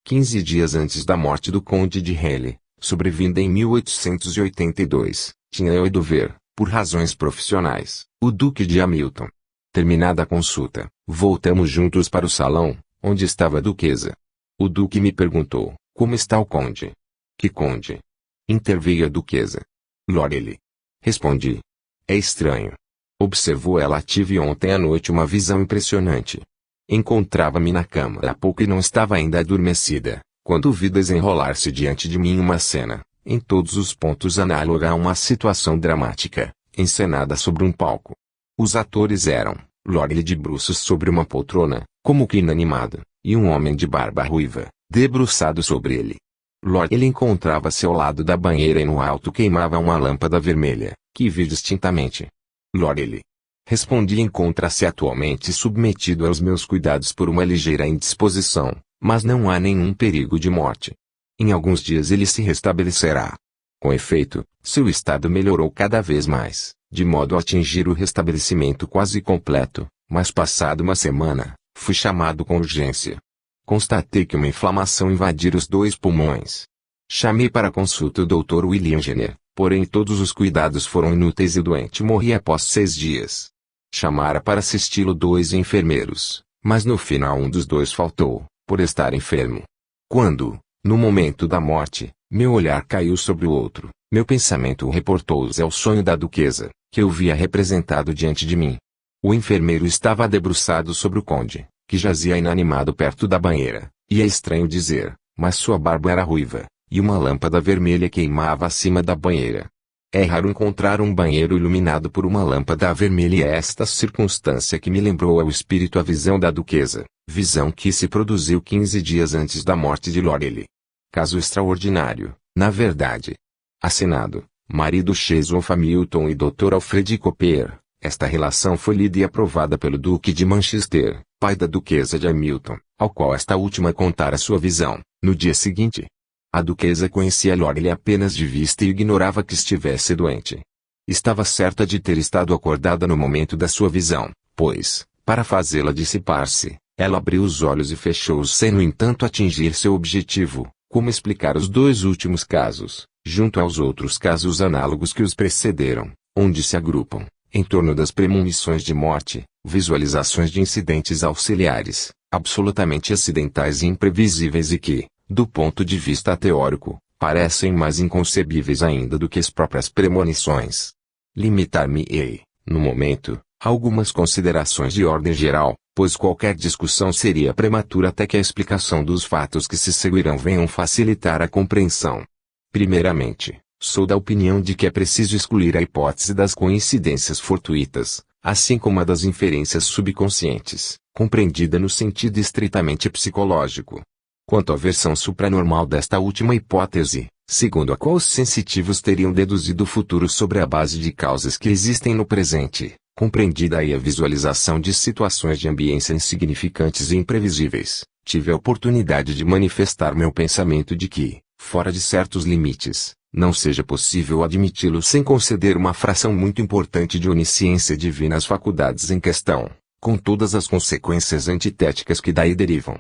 15 dias antes da morte do Conde de Hale, sobrevinda em 1882, tinha eu ido ver, por razões profissionais, o Duque de Hamilton. Terminada a consulta, voltamos juntos para o salão, onde estava a Duquesa. O Duque me perguntou, como está o Conde? Que Conde? Interveio a Duquesa. Loreley. Respondi. É estranho. Observou ela, tive ontem à noite uma visão impressionante. Encontrava-me na cama há pouco e não estava ainda adormecida, quando vi desenrolar-se diante de mim uma cena, em todos os pontos análoga a uma situação dramática, encenada sobre um palco. Os atores eram, Loreley de bruços sobre uma poltrona, como que inanimado, e um homem de barba ruiva, debruçado sobre ele. Loreley encontrava-se ao lado da banheira e no alto queimava uma lâmpada vermelha, que vi distintamente. Loreley. Respondi: encontra-se atualmente submetido aos meus cuidados por uma ligeira indisposição, mas não há nenhum perigo de morte. Em alguns dias ele se restabelecerá. Com efeito, seu estado melhorou cada vez mais, de modo a atingir o restabelecimento quase completo, mas passada uma semana, fui chamado com urgência. Constatei que uma inflamação invadira os 2 pulmões. Chamei para consulta o Dr. William Jenner, porém todos os cuidados foram inúteis e o doente morria após 6 dias. Chamara para assisti-lo 2 enfermeiros, mas no final um dos 2 faltou, por estar enfermo. Quando, no momento da morte, meu olhar caiu sobre o outro, meu pensamento reportou-se ao sonho da Duquesa, que eu via representado diante de mim. O enfermeiro estava debruçado sobre o conde, que jazia inanimado perto da banheira, e é estranho dizer, mas sua barba era ruiva, e uma lâmpada vermelha queimava acima da banheira. É raro encontrar um banheiro iluminado por uma lâmpada vermelha e é esta circunstância que me lembrou ao espírito a visão da Duquesa, visão que se produziu 15 dias antes da morte de Loreley. Caso extraordinário, na verdade. Assinado, marido Cheswoff Hamilton e Dr. Alfred Cooper. Esta relação foi lida e aprovada pelo Duque de Manchester, pai da Duquesa de Hamilton, ao qual esta última contara sua visão, no dia seguinte. A Duquesa conhecia Loreley apenas de vista e ignorava que estivesse doente. Estava certa de ter estado acordada no momento da sua visão, pois, para fazê-la dissipar-se, ela abriu os olhos e fechou-os sem no entanto atingir seu objetivo, como explicar os 2 últimos casos, junto aos outros casos análogos que os precederam, onde se agrupam, em torno das premonições de morte, visualizações de incidentes auxiliares, absolutamente acidentais e imprevisíveis e que, do ponto de vista teórico, parecem mais inconcebíveis ainda do que as próprias premonições. Limitar-me-ei, no momento, a algumas considerações de ordem geral, pois qualquer discussão seria prematura até que a explicação dos fatos que se seguirão venham facilitar a compreensão. Primeiramente, sou da opinião de que é preciso excluir a hipótese das coincidências fortuitas, assim como a das inferências subconscientes, compreendida no sentido estritamente psicológico. Quanto à versão supranormal desta última hipótese, segundo a qual os sensitivos teriam deduzido o futuro sobre a base de causas que existem no presente, compreendida aí a visualização de situações de ambiência insignificantes e imprevisíveis, tive a oportunidade de manifestar meu pensamento de que, fora de certos limites, não seja possível admiti-lo sem conceder uma fração muito importante de onisciência divina às faculdades em questão, com todas as consequências antitéticas que daí derivam.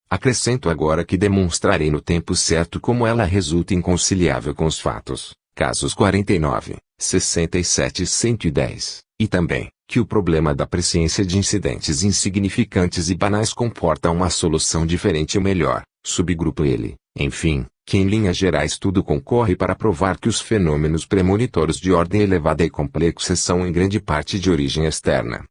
Acrescento agora que demonstrarei no tempo certo como ela resulta inconciliável com os fatos, casos 49, 67 e 110, e também, que o problema da presciência de incidentes insignificantes e banais comporta uma solução diferente ou melhor, subgrupo ele, enfim, que em linhas gerais tudo concorre para provar que os fenômenos premonitórios de ordem elevada e complexa são em grande parte de origem externa.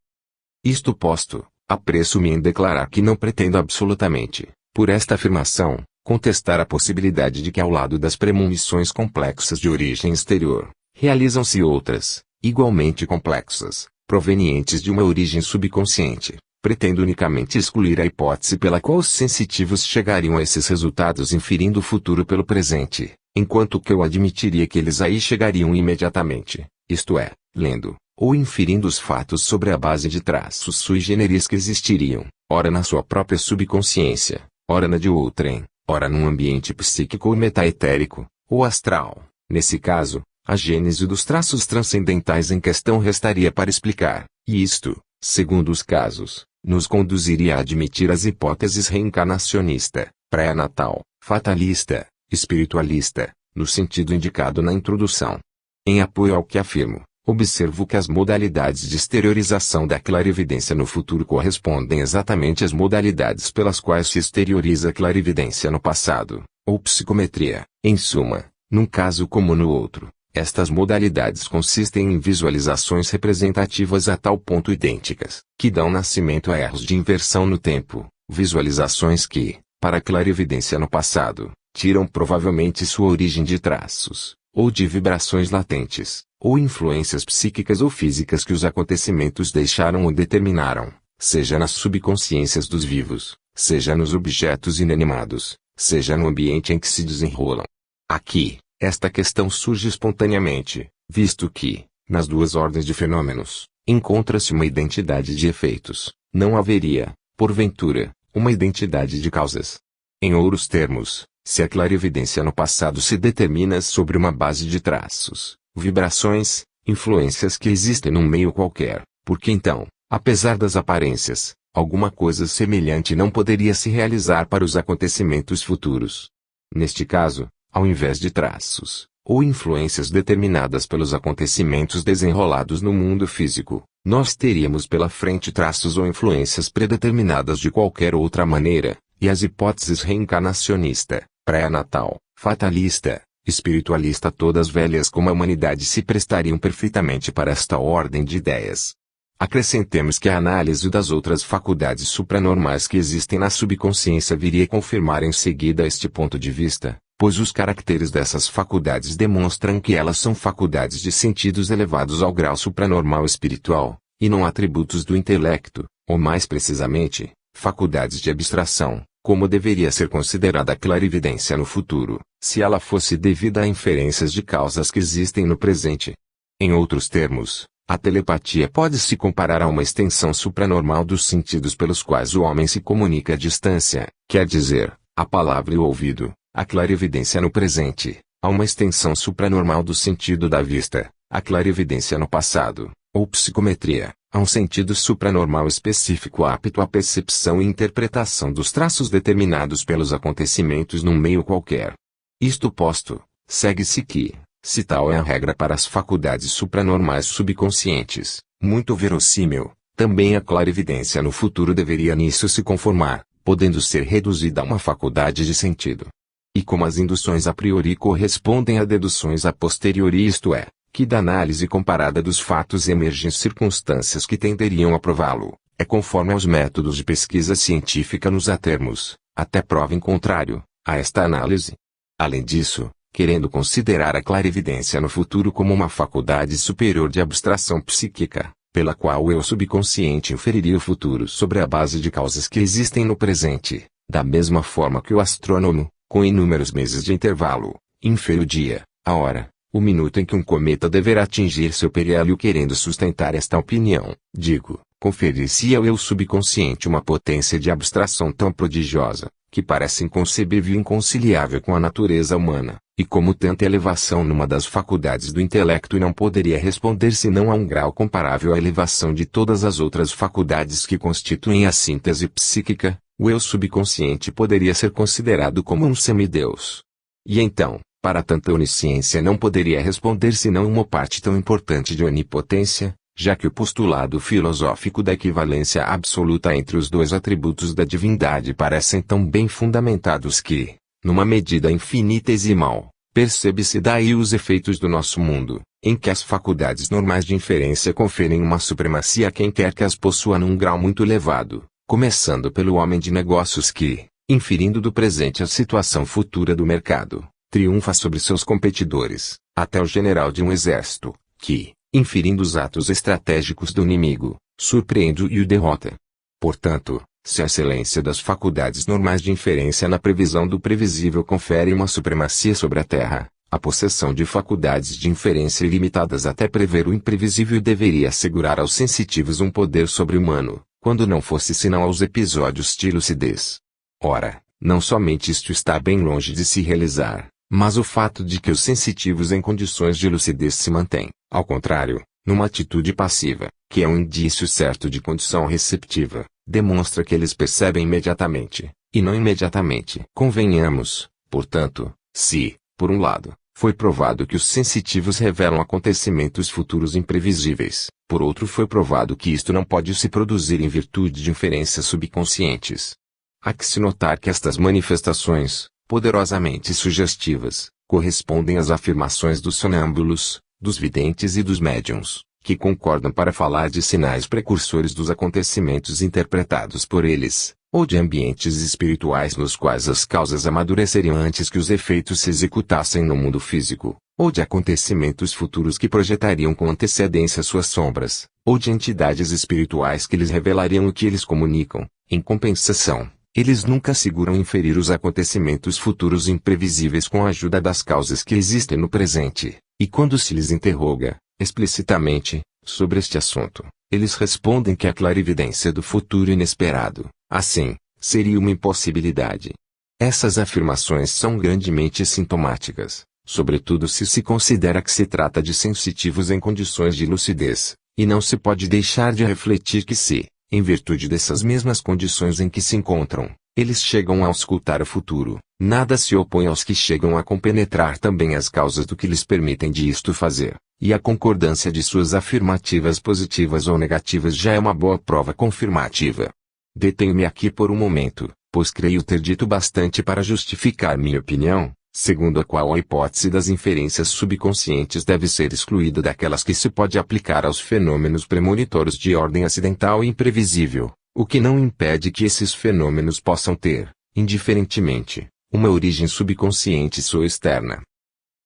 Isto posto, apresso-me em declarar que não pretendo absolutamente, por esta afirmação, contestar a possibilidade de que ao lado das premonições complexas de origem exterior, realizam-se outras, igualmente complexas, provenientes de uma origem subconsciente. Pretendo unicamente excluir a hipótese pela qual os sensitivos chegariam a esses resultados inferindo o futuro pelo presente, enquanto que eu admitiria que eles aí chegariam imediatamente, isto é, lendo, ou inferindo os fatos sobre a base de traços sui generis que existiriam, ora na sua própria subconsciência, ora na de outrem, ora num ambiente psíquico ou metaetérico, ou astral. Nesse caso, a gênese dos traços transcendentais em questão restaria para explicar, e isto, segundo os casos, nos conduziria a admitir as hipóteses reencarnacionista, pré-natal, fatalista, espiritualista, no sentido indicado na introdução. Em apoio ao que afirmo, observo que as modalidades de exteriorização da clarividência no futuro correspondem exatamente às modalidades pelas quais se exterioriza a clarividência no passado, ou psicometria, em suma, num caso como no outro. Estas modalidades consistem em visualizações representativas a tal ponto idênticas, que dão nascimento a erros de inversão no tempo, visualizações que, para a clarividência no passado, tiram provavelmente sua origem de traços, ou de vibrações latentes, ou influências psíquicas ou físicas que os acontecimentos deixaram ou determinaram, seja nas subconsciências dos vivos, seja nos objetos inanimados, seja no ambiente em que se desenrolam. Aqui, esta questão surge espontaneamente, visto que, nas duas ordens de fenômenos, encontra-se uma identidade de efeitos, não haveria, porventura, uma identidade de causas. Em outros termos, se a clarividência no passado se determina sobre uma base de traços, vibrações, influências que existem num meio qualquer, porque então, apesar das aparências, alguma coisa semelhante não poderia se realizar para os acontecimentos futuros. Neste caso, ao invés de traços, ou influências determinadas pelos acontecimentos desenrolados no mundo físico, nós teríamos pela frente traços ou influências predeterminadas de qualquer outra maneira, e as hipóteses reencarnacionista, pré-natal, fatalista, espiritualista todas velhas como a humanidade se prestariam perfeitamente para esta ordem de ideias. Acrescentemos que a análise das outras faculdades supranormais que existem na subconsciência viria confirmar em seguida este ponto de vista, pois os caracteres dessas faculdades demonstram que elas são faculdades de sentidos elevados ao grau supranormal espiritual, e não atributos do intelecto, ou mais precisamente, faculdades de abstração, como deveria ser considerada a clarividência no futuro, se ela fosse devida a inferências de causas que existem no presente. Em outros termos, a telepatia pode se comparar a uma extensão supranormal dos sentidos pelos quais o homem se comunica à distância, quer dizer, a palavra e o ouvido. A clarividência no presente, a uma extensão supranormal do sentido da vista, a clarividência no passado, ou psicometria, a um sentido supranormal específico apto à percepção e interpretação dos traços determinados pelos acontecimentos num meio qualquer. Isto posto, segue-se que, se tal é a regra para as faculdades supranormais subconscientes, muito verossímil, também a clarividência no futuro deveria nisso se conformar, podendo ser reduzida a uma faculdade de sentido. E como as induções a priori correspondem a deduções a posteriori, isto é, que da análise comparada dos fatos emergem circunstâncias que tenderiam a prová-lo, é conforme aos métodos de pesquisa científica nos atermos, até prova em contrário, a esta análise. Além disso, querendo considerar a clarividência no futuro como uma faculdade superior de abstração psíquica, pela qual o eu subconsciente inferiria o futuro sobre a base de causas que existem no presente, da mesma forma que o astrônomo, com inúmeros meses de intervalo, infere o dia, a hora, o minuto em que um cometa deverá atingir seu periélio. Querendo sustentar esta opinião, digo, conferir-se ao eu subconsciente uma potência de abstração tão prodigiosa, que parece inconcebível e inconciliável com a natureza humana, e como tanta elevação numa das faculdades do intelecto não poderia responder senão a um grau comparável à elevação de todas as outras faculdades que constituem a síntese psíquica, o eu subconsciente poderia ser considerado como um semideus. E então, para tanta onisciência não poderia responder senão uma parte tão importante de onipotência, já que o postulado filosófico da equivalência absoluta entre os dois atributos da divindade parecem tão bem fundamentados que, numa medida infinitesimal, percebe-se daí os efeitos do nosso mundo, em que as faculdades normais de inferência conferem uma supremacia a quem quer que as possua num grau muito elevado, começando pelo homem de negócios que, inferindo do presente a situação futura do mercado, triunfa sobre seus competidores, até o general de um exército, que, inferindo os atos estratégicos do inimigo, surpreende e o derrota. Portanto, se a excelência das faculdades normais de inferência na previsão do previsível confere uma supremacia sobre a Terra, a possessão de faculdades de inferência ilimitadas até prever o imprevisível deveria assegurar aos sensitivos um poder sobre-humano, quando não fosse senão aos episódios de lucidez. Ora, não somente isto está bem longe de se realizar, mas o fato de que os sensitivos em condições de lucidez se mantêm, ao contrário, numa atitude passiva, que é um indício certo de condição receptiva, demonstra que eles percebem imediatamente, e não imediatamente. Convenhamos, portanto, se, por um lado, foi provado que os sensitivos revelam acontecimentos futuros imprevisíveis, por outro foi provado que isto não pode se produzir em virtude de inferências subconscientes. Há que se notar que estas manifestações, poderosamente sugestivas, correspondem às afirmações dos sonâmbulos, dos videntes e dos médiuns, que concordam para falar de sinais precursores dos acontecimentos interpretados por eles, ou de ambientes espirituais nos quais as causas amadureceriam antes que os efeitos se executassem no mundo físico, ou de acontecimentos futuros que projetariam com antecedência suas sombras, ou de entidades espirituais que lhes revelariam o que eles comunicam. Em compensação, eles nunca asseguram inferir os acontecimentos futuros imprevisíveis com a ajuda das causas que existem no presente, e quando se lhes interroga, explicitamente, sobre este assunto, eles respondem que a clarividência do futuro inesperado, assim, seria uma impossibilidade. Essas afirmações são grandemente sintomáticas, sobretudo se se considera que se trata de sensitivos em condições de lucidez, e não se pode deixar de refletir que se, em virtude dessas mesmas condições em que se encontram, eles chegam a auscultar o futuro, nada se opõe aos que chegam a compenetrar também as causas do que lhes permitem de isto fazer, e a concordância de suas afirmativas positivas ou negativas já é uma boa prova confirmativa. Detenho-me aqui por um momento, pois creio ter dito bastante para justificar minha opinião, segundo a qual a hipótese das inferências subconscientes deve ser excluída daquelas que se pode aplicar aos fenômenos premonitórios de ordem acidental e imprevisível, o que não impede que esses fenômenos possam ter, indiferentemente, uma origem subconsciente ou externa.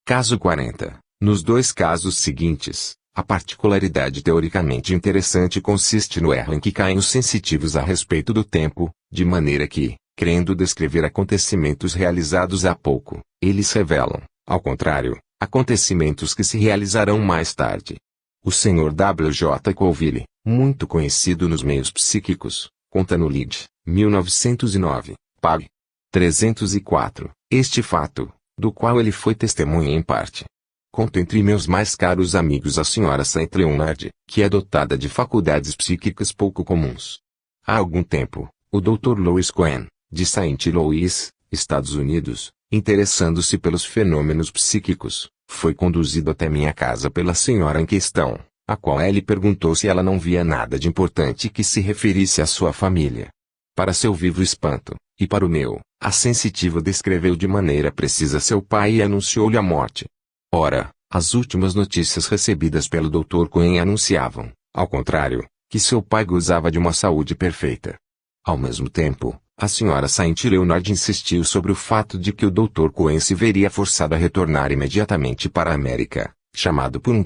Caso 40. Nos dois casos seguintes, a particularidade teoricamente interessante consiste no erro em que caem os sensitivos a respeito do tempo, de maneira que, querendo descrever acontecimentos realizados há pouco, eles revelam, ao contrário, acontecimentos que se realizarão mais tarde. O Sr. W. J. Colville, muito conhecido nos meios psíquicos, conta no Lid, 1909, pag. 304, este fato, do qual ele foi testemunha em parte. Conto entre meus mais caros amigos a Sra. St. Leonard, que é dotada de faculdades psíquicas pouco comuns. Há algum tempo, o Dr. Louis Cohen, de St. Louis, Estados Unidos, interessando-se pelos fenômenos psíquicos, foi conduzido até minha casa pela senhora em questão, a qual ele perguntou se ela não via nada de importante que se referisse à sua família. Para seu vivo espanto, e para o meu, a sensitiva descreveu de maneira precisa seu pai e anunciou-lhe a morte. Ora, As últimas notícias recebidas pelo Dr. Cohen anunciavam, ao contrário, que seu pai gozava de uma saúde perfeita. Ao mesmo tempo, a Sra. Saint Leonard insistiu sobre o fato de que o Dr. Cohen se veria forçado a retornar imediatamente para a América, chamado por um